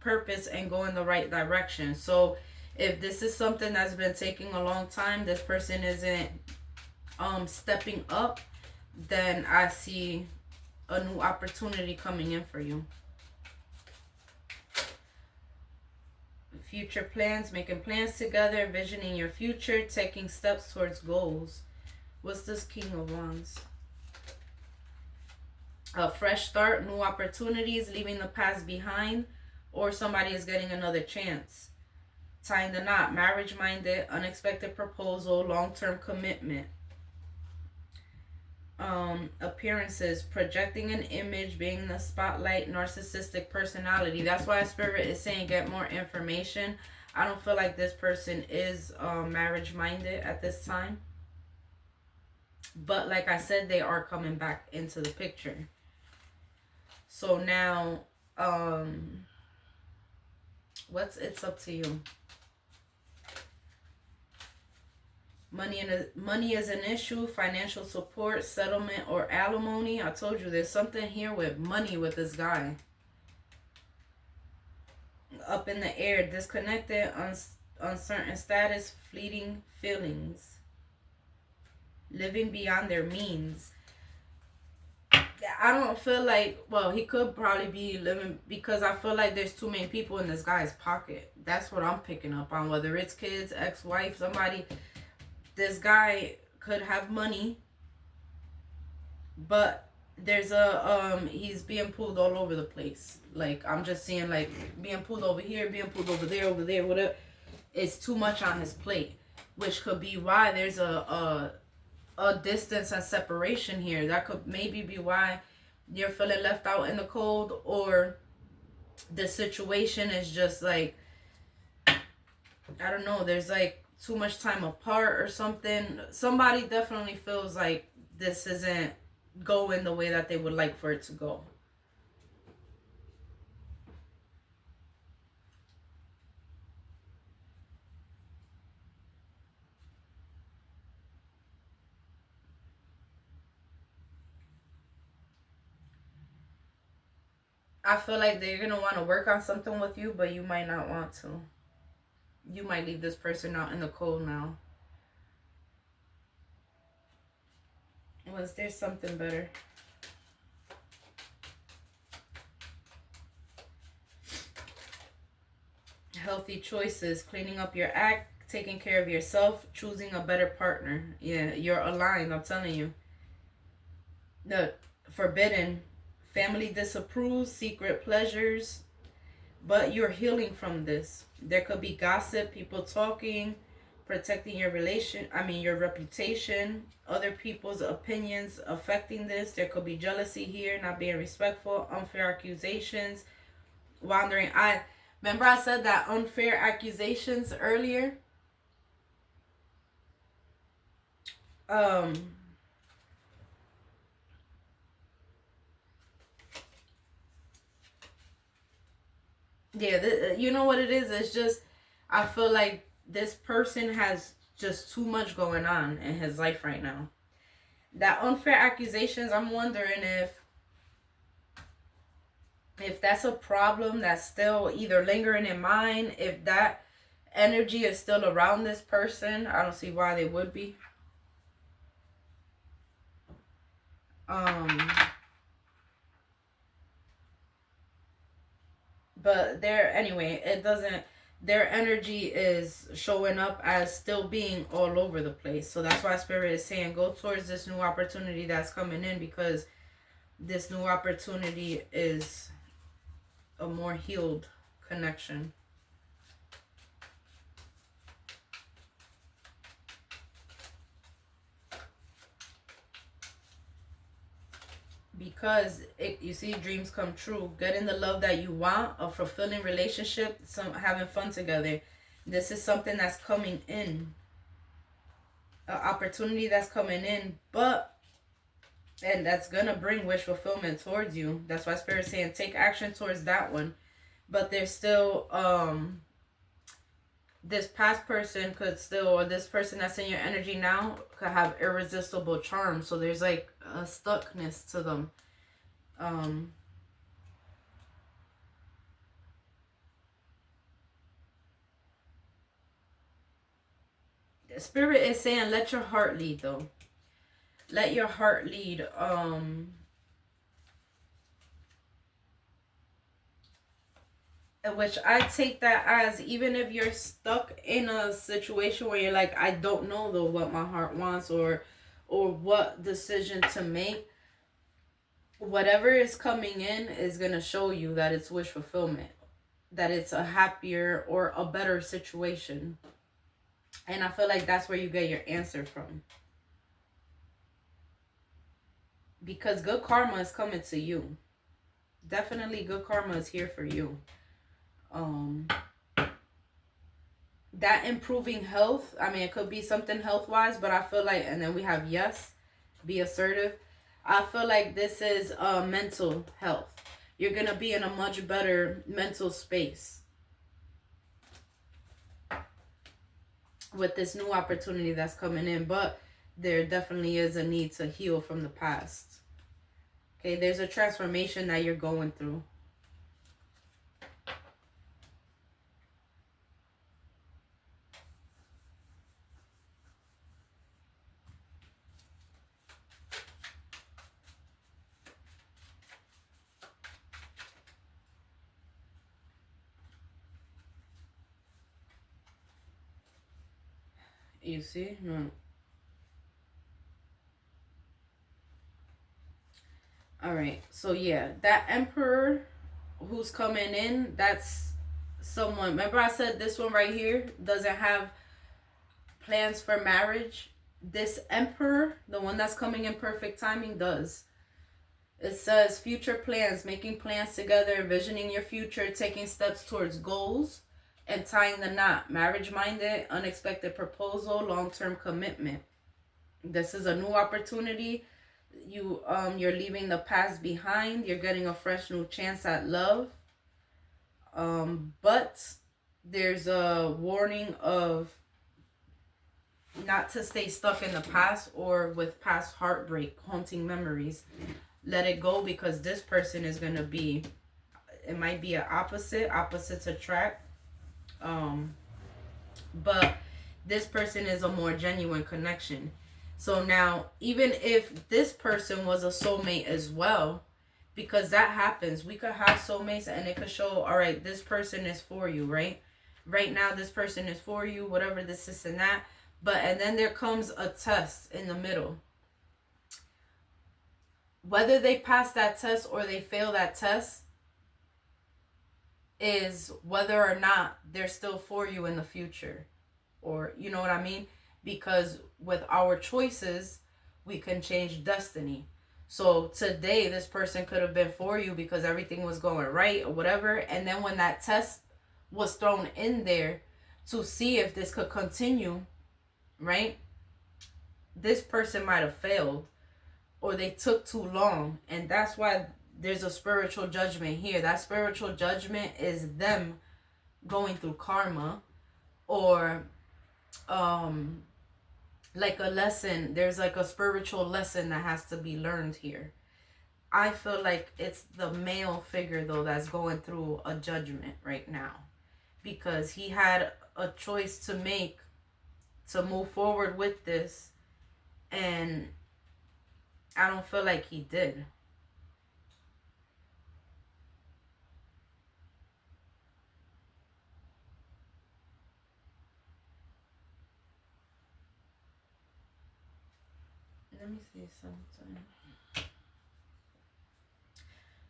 purpose and going the right direction. So if this is something that's been taking a long time, this person isn't stepping up, then I see a new opportunity coming in for you. Future plans, making plans together, envisioning your future, taking steps towards goals. What's this King of Wands? A fresh start, new opportunities, leaving the past behind, or somebody is getting another chance. Tying the knot, marriage minded, unexpected proposal, long-term commitment. Appearances, projecting an image, being in the spotlight, narcissistic personality. That's why Spirit is saying get more information. I don't feel like this person is marriage minded at this time, but like I said, they are coming back into the picture. So now it's up to you. Money is an issue, financial support, settlement, or alimony. I told you there's something here with money with this guy. Up in the air, disconnected, uncertain status, fleeting feelings. Living beyond their means. I don't feel like, well, he could probably be living, because I feel like there's too many people in this guy's pocket. That's what I'm picking up on, whether it's kids, ex-wife, somebody. This guy could have money, but there's he's being pulled all over the place. Like, I'm just seeing, like, being pulled over here, being pulled over there, whatever. It's too much on his plate, which could be why there's a distance and separation here. That could maybe be why you're feeling left out in the cold, or the situation is just like, I don't know, there's like too much time apart or something. Somebody definitely feels like this isn't going the way that they would like for it to go. I feel like they're going to want to work on something with you, but you might not want to. You might leave this person out in the cold now. Was there something better? Healthy choices, cleaning up your act, taking care of yourself, choosing a better partner. Yeah, you're aligned, I'm telling you. The forbidden, family disapproves, secret pleasures, but you're healing from this. There could be gossip, people talking, protecting your your reputation, other people's opinions affecting this. There could be jealousy here, not being respectful, unfair accusations, wandering. I remember I said that unfair accusations earlier. Um yeah, you know what it is? It's just I feel like this person has just too much going on in his life right now. That unfair accusations, I'm wondering if that's a problem that's still either lingering in mind, if that energy is still around this person. I don't see why they would be. Um but it doesn't, their energy is showing up as still being all over the place. So that's why spirit is saying go towards this new opportunity that's coming in, because this new opportunity is a more healed connection. Because you see dreams come true, getting the love that you want, a fulfilling relationship, some having fun together. This is something that's coming in, an opportunity that's coming in, and that's gonna bring wish fulfillment towards you. That's why spirit's saying take action towards that one. But there's still this past person could still, or this person that's in your energy now could have irresistible charm. So there's like a stuckness to them. Spirit is saying let your heart lead though. Let your heart lead. Which I take that as, even if you're stuck in a situation where you're like, I don't know though what my heart wants, or what decision to make, whatever is coming in is going to show you that it's wish fulfillment, that it's a happier or a better situation. And I feel like that's where you get your answer from, because good karma is coming to you. Definitely good karma is here for you. That improving health, I mean, it could be something health wise, but I feel like, and then we have yes, be assertive. I feel like this is mental health. You're gonna be in a much better mental space with this new opportunity that's coming in, but there definitely is a need to heal from the past. Okay, there's a transformation that you're going through. You see? All right. So yeah, that emperor who's coming in, that's someone. Remember I said this one right here doesn't have plans for marriage. This emperor, the one that's coming in perfect timing, does. It says future plans, making plans together, envisioning your future, taking steps towards goals, and tying the knot. Marriage minded, unexpected proposal, long term commitment. This is a new opportunity. You're leaving the past behind. You're getting a fresh new chance at love. But there's a warning of not to stay stuck in the past or with past heartbreak, haunting memories. Let it go, because this person is going to be, it might be an opposites attract. But this person is a more genuine connection. So now, even if this person was a soulmate as well, because that happens, we could have soulmates and it could show, all right, this person is for you, right? Right now, this person is for you, whatever this and that. But, and then there comes a test in the middle. Whether they pass that test or they fail that test, is whether or not they're still for you in the future. Or, you know what I mean? Because with our choices, we can change destiny. So today, this person could have been for you because everything was going right or whatever. And then when that test was thrown in there to see if this could continue, right? This person might have failed, or they took too long. And that's why there's a spiritual judgment here. That spiritual judgment is them going through karma, or like a lesson. There's like a spiritual lesson that has to be learned here. I feel like it's the male figure though that's going through a judgment right now, because he had a choice to make to move forward with this, and I don't feel like he did. Let me see something.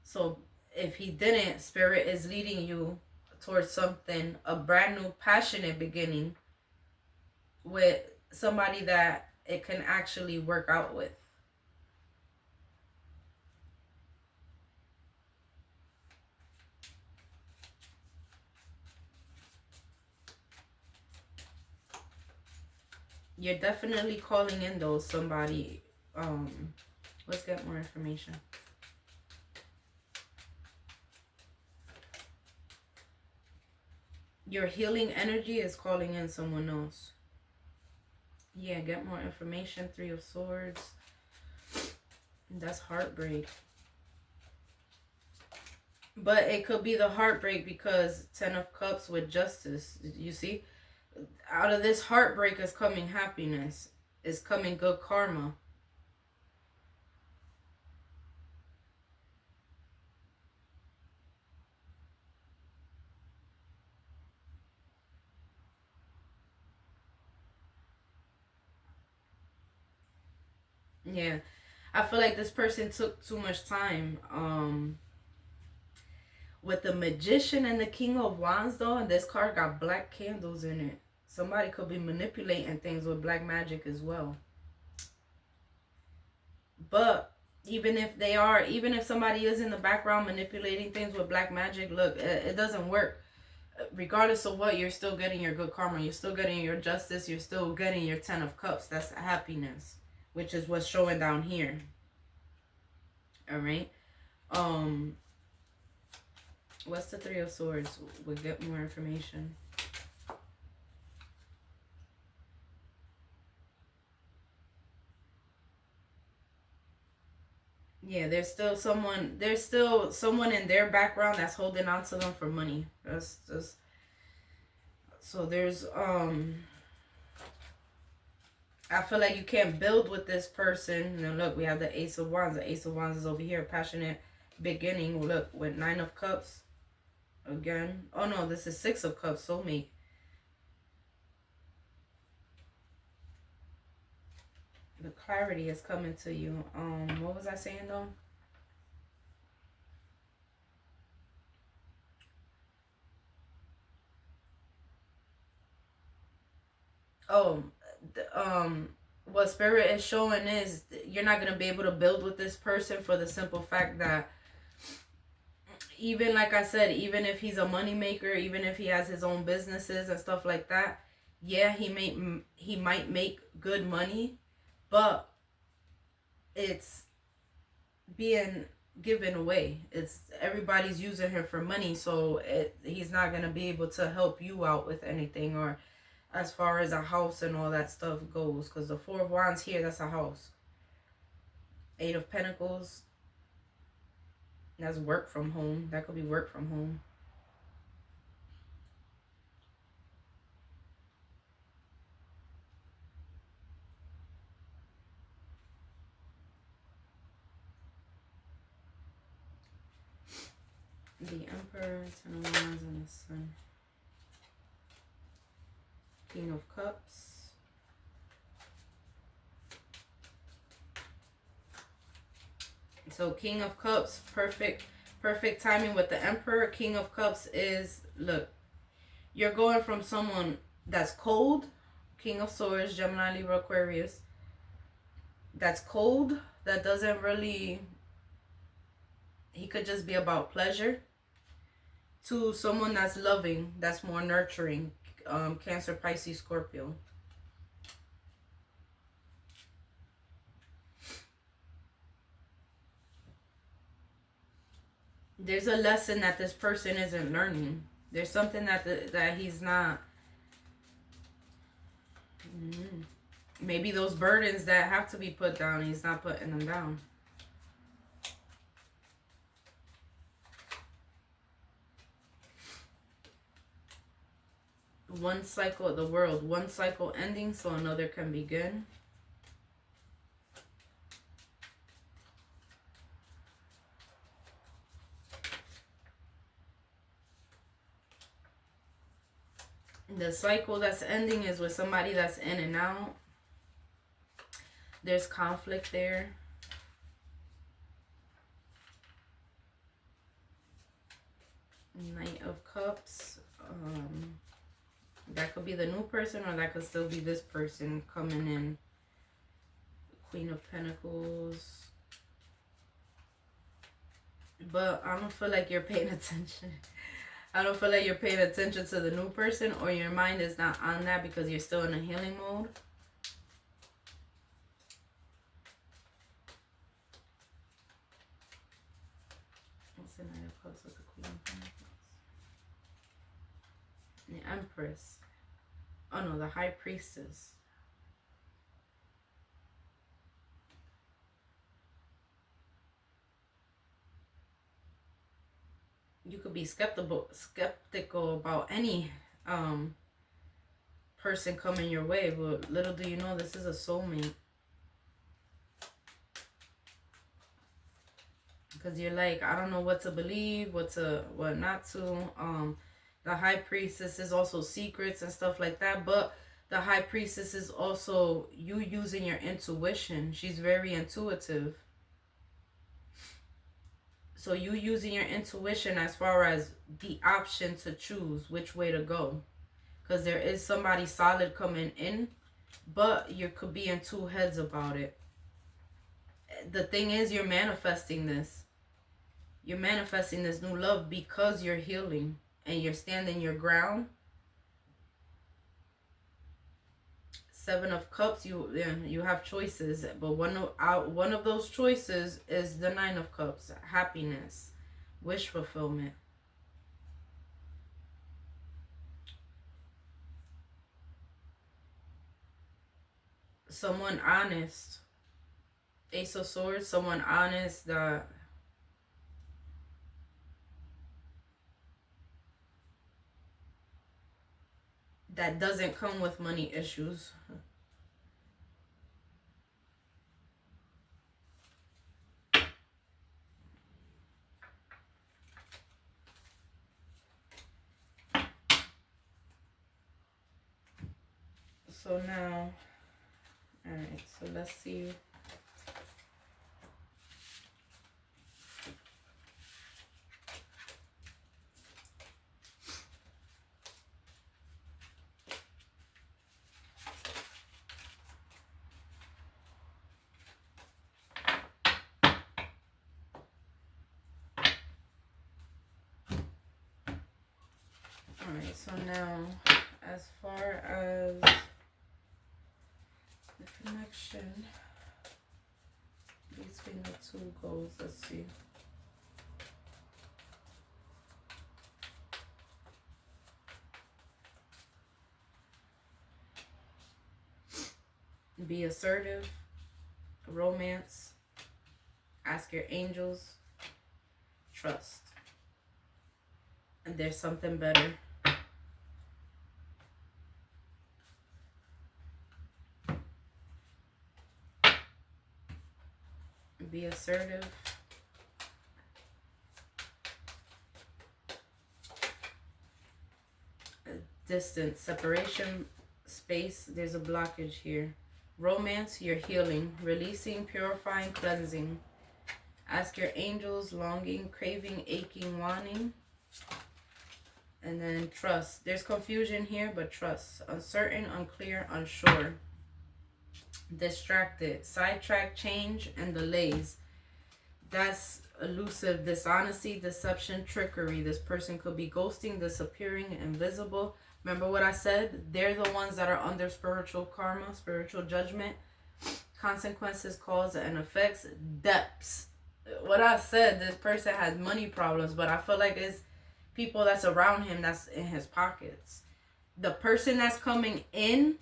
So if he didn't, Spirit is leading you towards something, a brand new passionate beginning with somebody that it can actually work out with. You're definitely calling in though somebody. Let's get more information. Your healing energy is calling in someone else. Yeah, get more information. 3 of Swords. That's heartbreak. But it could be the heartbreak because 10 of Cups with Justice. You see? Out of this heartbreak is coming happiness. Is coming good karma. Yeah. I feel like this person took too much time. With the Magician and the King of Wands though, and this card got black candles in it. Somebody could be manipulating things with black magic as well. But even if they are, even if somebody is in the background manipulating things with black magic, look, it doesn't work. Regardless of what, you're still getting your good karma. You're still getting your justice. You're still getting your 10 of Cups. That's happiness, which is what's showing down here. All right. What's the 3 of Swords? We'll get more information. Yeah, there's still someone in their background that's holding on to them for money. That's just, so there's I feel like you can't build with this person. Now look, we have the Ace of Wands. The Ace of Wands is over here, passionate beginning. Look, with 9 of Cups again. Oh no, this is 6 of Cups, soulmate. The clarity is coming to you. What was I saying though? Oh, what Spirit is showing is you're not going to be able to build with this person for the simple fact that, even like I said, even if he's a money maker, even if he has his own businesses and stuff like that, yeah, he might make good money, but it's being given away. It's everybody's using him for money, so he's not going to be able to help you out with anything, or as far as a house and all that stuff goes, because the 4 of Wands here, that's a house. 8 of Pentacles, that's work from home. That could be work from home. The Emperor, 10 of Wands, and the Sun. King of Cups. So King of Cups, perfect Perfect timing with the Emperor. King of Cups is, look, you're going from someone that's cold, King of Swords, Gemini, Libra, Aquarius, that's cold, that doesn't really, he could just be about pleasure, to someone that's loving, that's more nurturing, Cancer, Pisces, Scorpio. There's a lesson that this person isn't learning. There's something that he's not. Maybe those burdens that have to be put down, he's not putting them down. One cycle of the world, one cycle ending so another can begin. The cycle that's ending is with somebody that's in and out. There's conflict there. Knight of Cups. That could be the new person, or that could still be this person coming in. Queen of Pentacles. But I don't feel like you're paying attention. I don't feel like you're paying attention to the new person, or your mind is not on that because you're still in a healing mode. What's the Knight of Cups with the Queen of Pentacles? The Empress. Oh no, the High Priestess. You could be skeptical about any person coming your way, but little do you know this is a soulmate. Because you're like, I don't know what to believe, what not to. The High Priestess is also secrets and stuff like that, but the High Priestess is also you using your intuition. She's very intuitive. So you using your intuition as far as the option to choose which way to go. Because there is somebody solid coming in, but you could be in two heads about it. The thing is, you're manifesting this. You're manifesting this new love because you're healing and you're standing your ground. Seven of Cups, you have choices, but one of those choices is the Nine of Cups, happiness, wish fulfillment. Someone honest. Ace of Swords, someone honest that doesn't come with money issues. So now, alright, so let's see. Alright, so now, as far as the connection between the two goals, let's see. Be assertive, romance, ask your angels, trust. And there's something better. Be assertive. Distance, separation, space, there's a blockage here. Romance, you're healing, releasing, purifying, cleansing. Ask your angels, longing, craving, aching, wanting. And then trust. There's confusion here, but trust. Uncertain, unclear, unsure. Distracted, sidetrack, change, and delays. That's elusive, dishonesty, deception, trickery. This person could be ghosting, disappearing, invisible. Remember what I said? They're the ones that are under spiritual karma, spiritual judgment, consequences, cause and effects, depths. What I said, this person has money problems, but I feel like it's people that's around him that's in his pockets. The person that's coming in,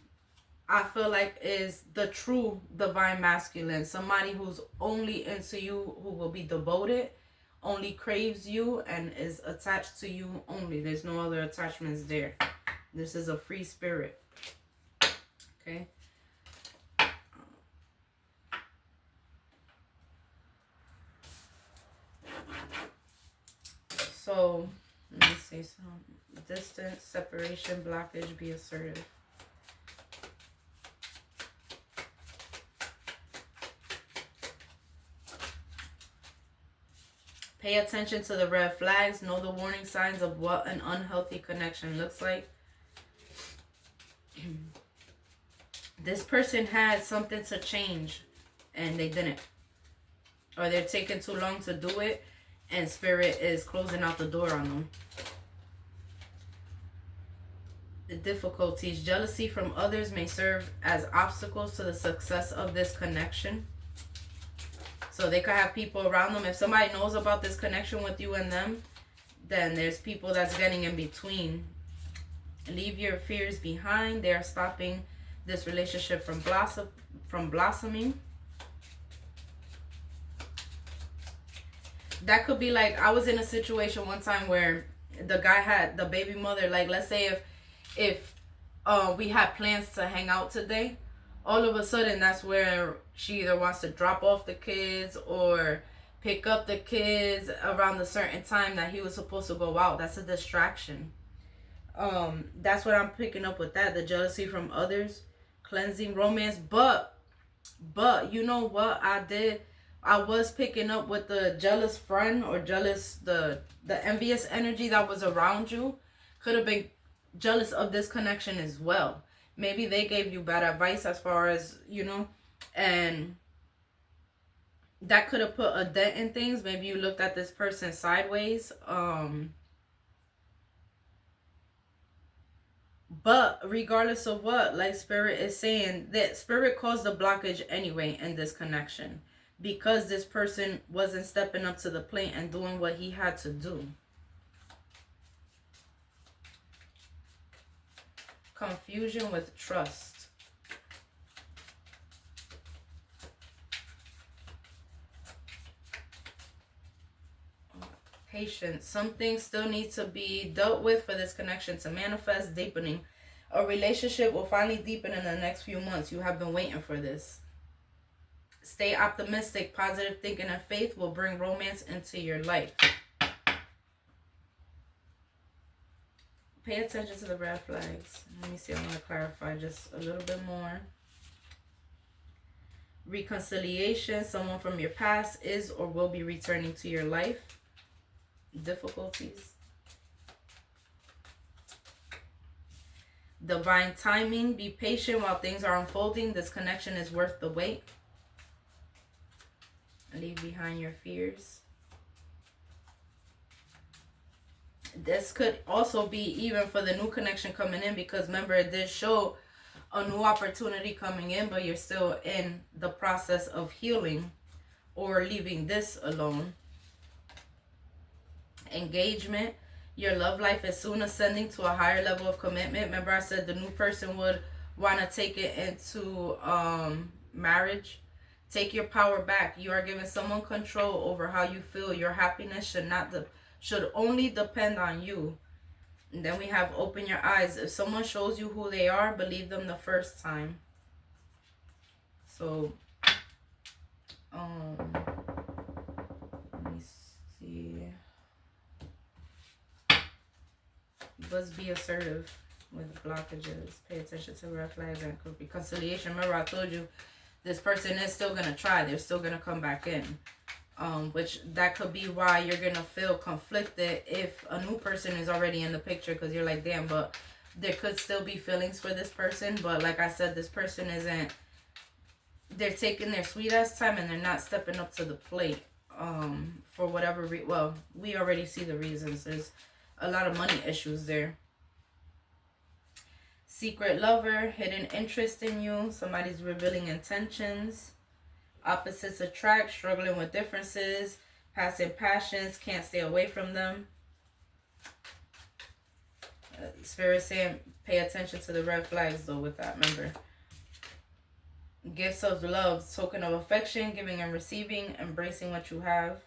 I feel like, is the true divine masculine. Somebody who's only into you, who will be devoted, only craves you, and is attached to you only. There's no other attachments there. This is a free spirit. Okay. So, let me see some. Distance, separation, blockage, be assertive. Pay attention to the red flags. Know the warning signs of what an unhealthy connection looks like. This person had something to change and they didn't. Or they're taking too long to do it and spirit is closing out the door on them. The difficulties. Jealousy from others may serve as obstacles to the success of this connection. So they could have people around them. If somebody knows about this connection with you and them, then there's people that's getting in between. Leave your fears behind. They are stopping this relationship from blossoming. That could be like, I was in a situation one time where the guy had the baby mother, like, let's say if we had plans to hang out today, all of a sudden that's where she either wants to drop off the kids or pick up the kids around a certain time that he was supposed to go out. That's a distraction. That's what I'm picking up with that. The jealousy from others, cleansing, romance. But you know what I did? I was picking up with the jealous friend or jealous, the envious energy that was around you. Could have been jealous of this connection as well. Maybe they gave you bad advice as far as, you know, and that could have put a dent in things. Maybe you looked at this person sideways. But regardless of what, like Spirit is saying, that Spirit caused the blockage anyway in this connection. Because this person wasn't stepping up to the plate and doing what he had to do. Confusion with trust. Patience. Some things still need to be dealt with for this connection to manifest. Deepening. A relationship will finally deepen in the next few months. You have been waiting for this. Stay optimistic. Positive thinking and faith will bring romance into your life. Pay attention to the red flags. Let me see. I'm going to clarify just a little bit more. Reconciliation. Someone from your past is or will be returning to your life. Difficulties. Divine timing. Be patient while things are unfolding. This connection is worth the wait. Leave behind your fears. This could also be even for the new connection coming in, because remember, it did show a new opportunity coming in, but you're still in the process of healing or leaving this alone. Engagement. Your love life is soon ascending to a higher level of commitment. Remember I said the new person would want to take it into marriage. Take your power back. You are giving someone control over how you feel. Your happiness should only depend on you. And then we have open your eyes. If someone shows you who they are, believe them the first time. So, let me see. Let's be assertive with blockages. Pay attention to red flags and reconciliation. Remember I told you, this person is still going to try. They're still going to come back in. Which that could be why you're gonna feel conflicted if a new person is already in the picture, because you're like, damn, but there could still be feelings for this person. But like I said, this person isn't, they're taking their sweet ass time and they're not stepping up to the plate, for whatever well, we already see the reasons. There's a lot of money issues there. Secret lover, hidden interest in you, somebody's revealing intentions. Opposites attract, struggling with differences, passing passions, can't stay away from them. Spirit saying pay attention to the red flags though with that, remember. Gifts of love, token of affection, giving and receiving, embracing what you have.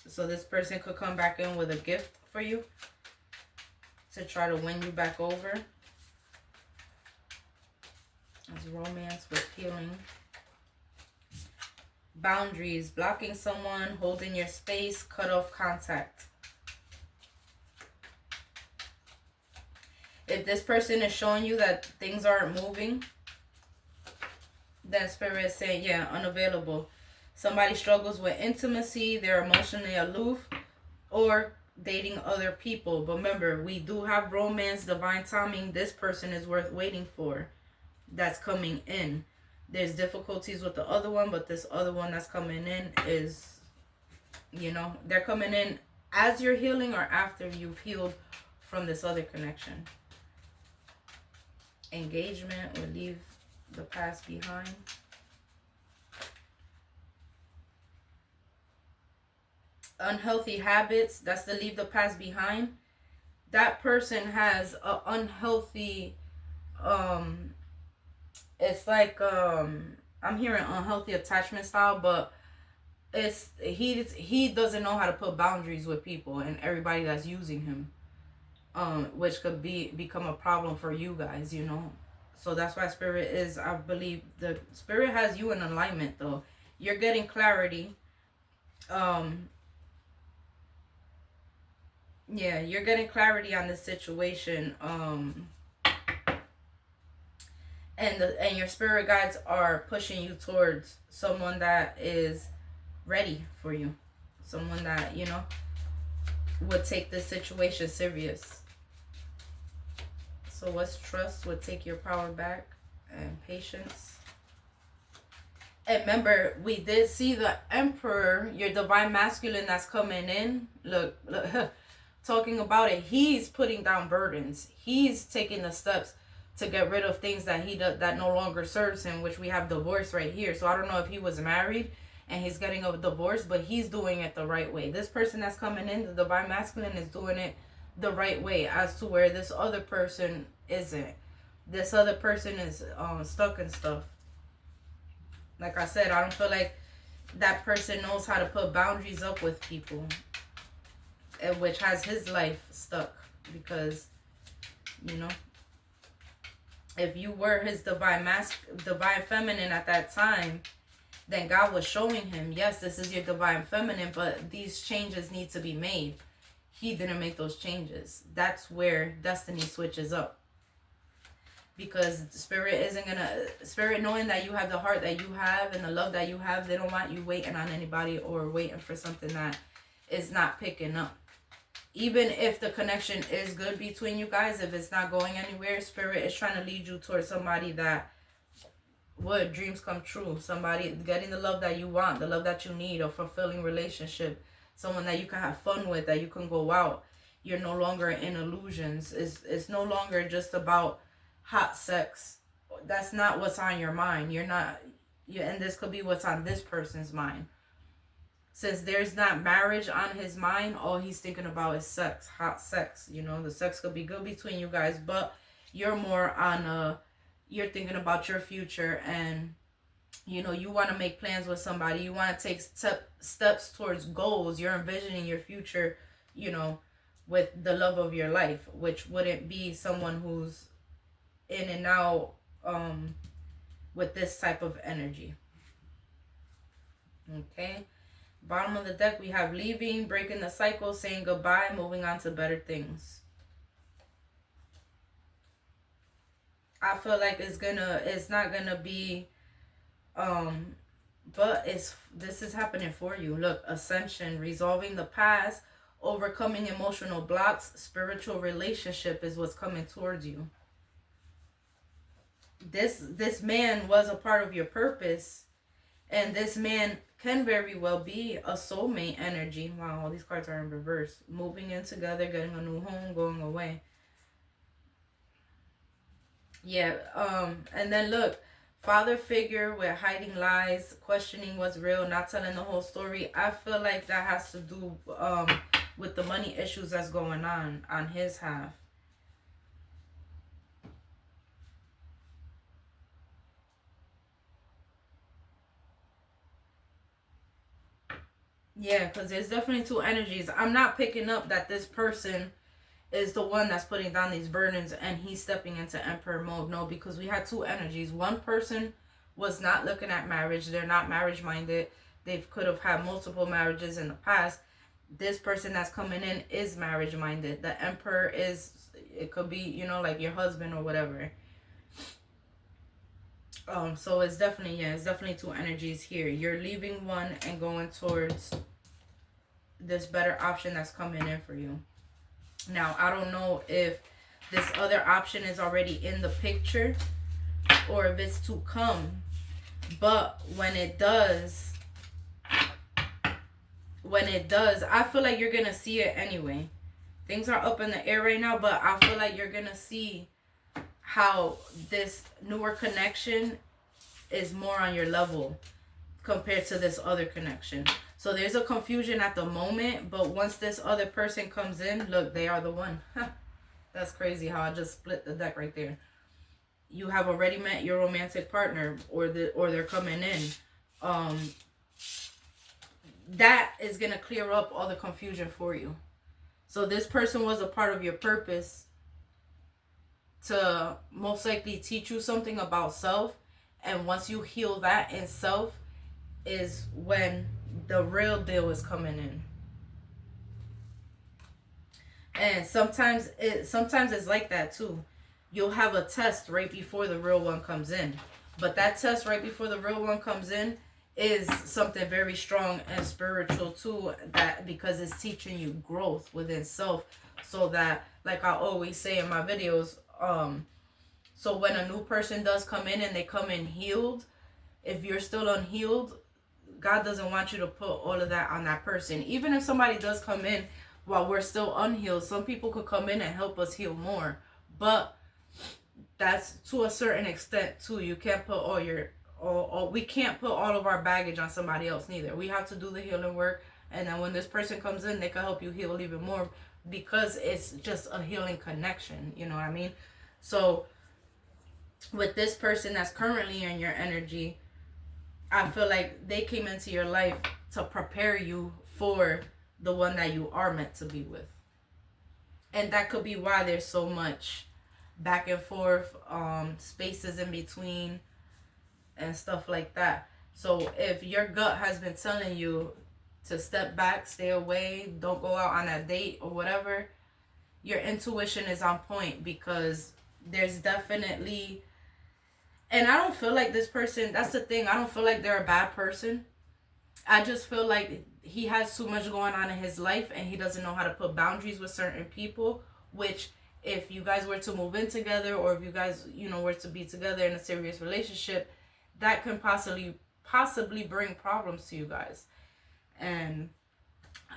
So this person could come back in with a gift for you to try to win you back over. As romance with healing. Boundaries, blocking someone, holding your space, cut off contact. If this person is showing you that things aren't moving, then Spirit is saying, yeah, unavailable. Somebody struggles with intimacy, they're emotionally aloof, or dating other people. But remember, we do have romance, divine timing. This person is worth waiting for. That's coming in. There's difficulties with the other one, but this other one that's coming in is, you know, they're coming in as you're healing or after you've healed from this other connection. Engagement will leave the past behind. Unhealthy habits, that's to leave the past behind. That person has an unhealthy, it's like, I'm hearing unhealthy attachment style, but it's he doesn't know how to put boundaries with people and everybody that's using him, which could become a problem for you guys, you know. So that's why Spirit is, I believe the Spirit has you in alignment though. You're getting clarity. Yeah, you're getting clarity on this situation. And your spirit guides are pushing you towards someone that is ready for you. Someone that, you know, would take this situation serious. So what's trust? Would take your power back. And patience. And remember, we did see the Emperor, your divine masculine that's coming in. Look, talking about it. He's putting down burdens. He's taking the steps to get rid of things that he does that no longer serves him, which we have divorce right here. So I don't know if he was married and he's getting a divorce, but he's doing it the right way. This person that's coming in, the divine masculine, is doing it the right way, as to where this other person isn't. This other person is stuck in stuff. Like I said, I don't feel like that person knows how to put boundaries up with people, which has his life stuck. Because, you know, if you were his divine feminine at that time, then God was showing him, yes, this is your divine feminine, but these changes need to be made. He didn't make those changes. That's where destiny switches up. Because Spirit knowing that you have the heart that you have and the love that you have, they don't want you waiting on anybody or waiting for something that is not picking up. Even if the connection is good between you guys, if it's not going anywhere, Spirit is trying to lead you towards somebody that would dreams come true. Somebody getting the love that you want, the love that you need, a fulfilling relationship, someone that you can have fun with, that you can go out. You're no longer in illusions. It's no longer just about hot sex. That's not what's on your mind. And this could be what's on this person's mind. Since there's not marriage on his mind, all he's thinking about is sex, hot sex. You know, the sex could be good between you guys, but you're more on you're thinking about your future, and you know, you want to make plans with somebody. You want to take steps towards goals. You're envisioning your future, you know, with the love of your life, which wouldn't be someone who's in and out with this type of energy. Okay. Bottom of the deck, we have leaving, breaking the cycle, saying goodbye, moving on to better things. I feel like it's not gonna be But this is happening for you. Look, ascension, resolving the past, overcoming emotional blocks, spiritual relationship is what's coming towards you. This man was a part of your purpose, and this man can very well be a soulmate energy. Wow, all these cards are in reverse. Moving in together, getting a new home, going away. Yeah, and then look, father figure with hiding lies, questioning what's real, not telling the whole story. I feel like that has to do with the money issues that's going on his half. Yeah, because there's definitely two energies. I'm not picking up that this person is the one that's putting down these burdens and he's stepping into emperor mode. No, because we had two energies. One person was not looking at marriage. They're not marriage minded. They could have had multiple marriages in the past. This person that's coming in is marriage minded. The emperor is, it could be, you know, like your husband or whatever. So it's definitely, yeah, it's definitely two energies here. You're leaving one and going towards this better option that's coming in for you. Now, I don't know if this other option is already in the picture or if it's to come, but when it does, I feel like you're gonna see it anyway. Things are up in the air right now, but I feel like you're gonna see how this newer connection is more on your level compared to this other connection. So there's a confusion at the moment, but once this other person comes in, look, they are the one. That's crazy how I just split the deck right there. You have already met your romantic partner, or they're coming in. That is gonna clear up all the confusion for you. So this person was a part of your purpose to most likely teach you something about self, and once you heal that in self is when the real deal is coming in. And sometimes it's like that too. You'll have a test right before the real one comes in, but that test right before the real one comes in is something very strong and spiritual too, that because it's teaching you growth within self, so that, like I always say in my videos, so when a new person does come in and they come in healed, if you're still unhealed, God doesn't want you to put all of that on that person. Even if somebody does come in while we're still unhealed, some people could come in and help us heal more, but that's to a certain extent too. You can't put we can't put all of our baggage on somebody else neither. We have to do the healing work, and then when this person comes in, they can help you heal even more, because it's just a healing connection, you know what I mean? So with this person that's currently in your energy, I feel like they came into your life to prepare you for the one that you are meant to be with. And that could be why there's so much back and forth, spaces in between and stuff like that. So if your gut has been telling you to step back, stay away, don't go out on that date or whatever, your intuition is on point, because there's definitely, and I don't feel like this person, that's the thing, I don't feel like they're a bad person. I just feel like he has too much going on in his life and he doesn't know how to put boundaries with certain people, which if you guys were to move in together, or if you guys, you know, were to be together in a serious relationship, that can possibly bring problems to you guys. And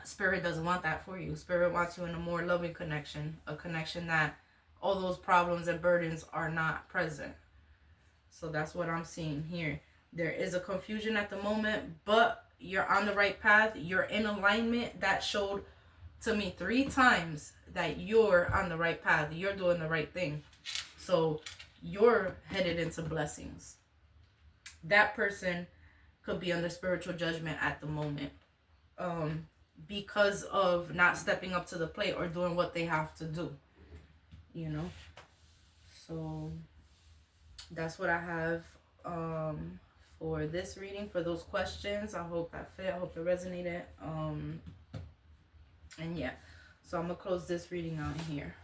Spirit doesn't want that for you. Spirit wants you in a more loving connection, a connection that all those problems and burdens are not present. So that's what I'm seeing here. There is a confusion at the moment, but you're on the right path. You're in alignment. That showed to me 3 times that you're on the right path. You're doing the right thing. So you're headed into blessings. That person could be under spiritual judgment at the moment, because of not stepping up to the plate or doing what they have to do, you know. So that's what I have for this reading, for those questions. I hope that fit. I hope it resonated. And yeah, so I'm gonna close this reading out here.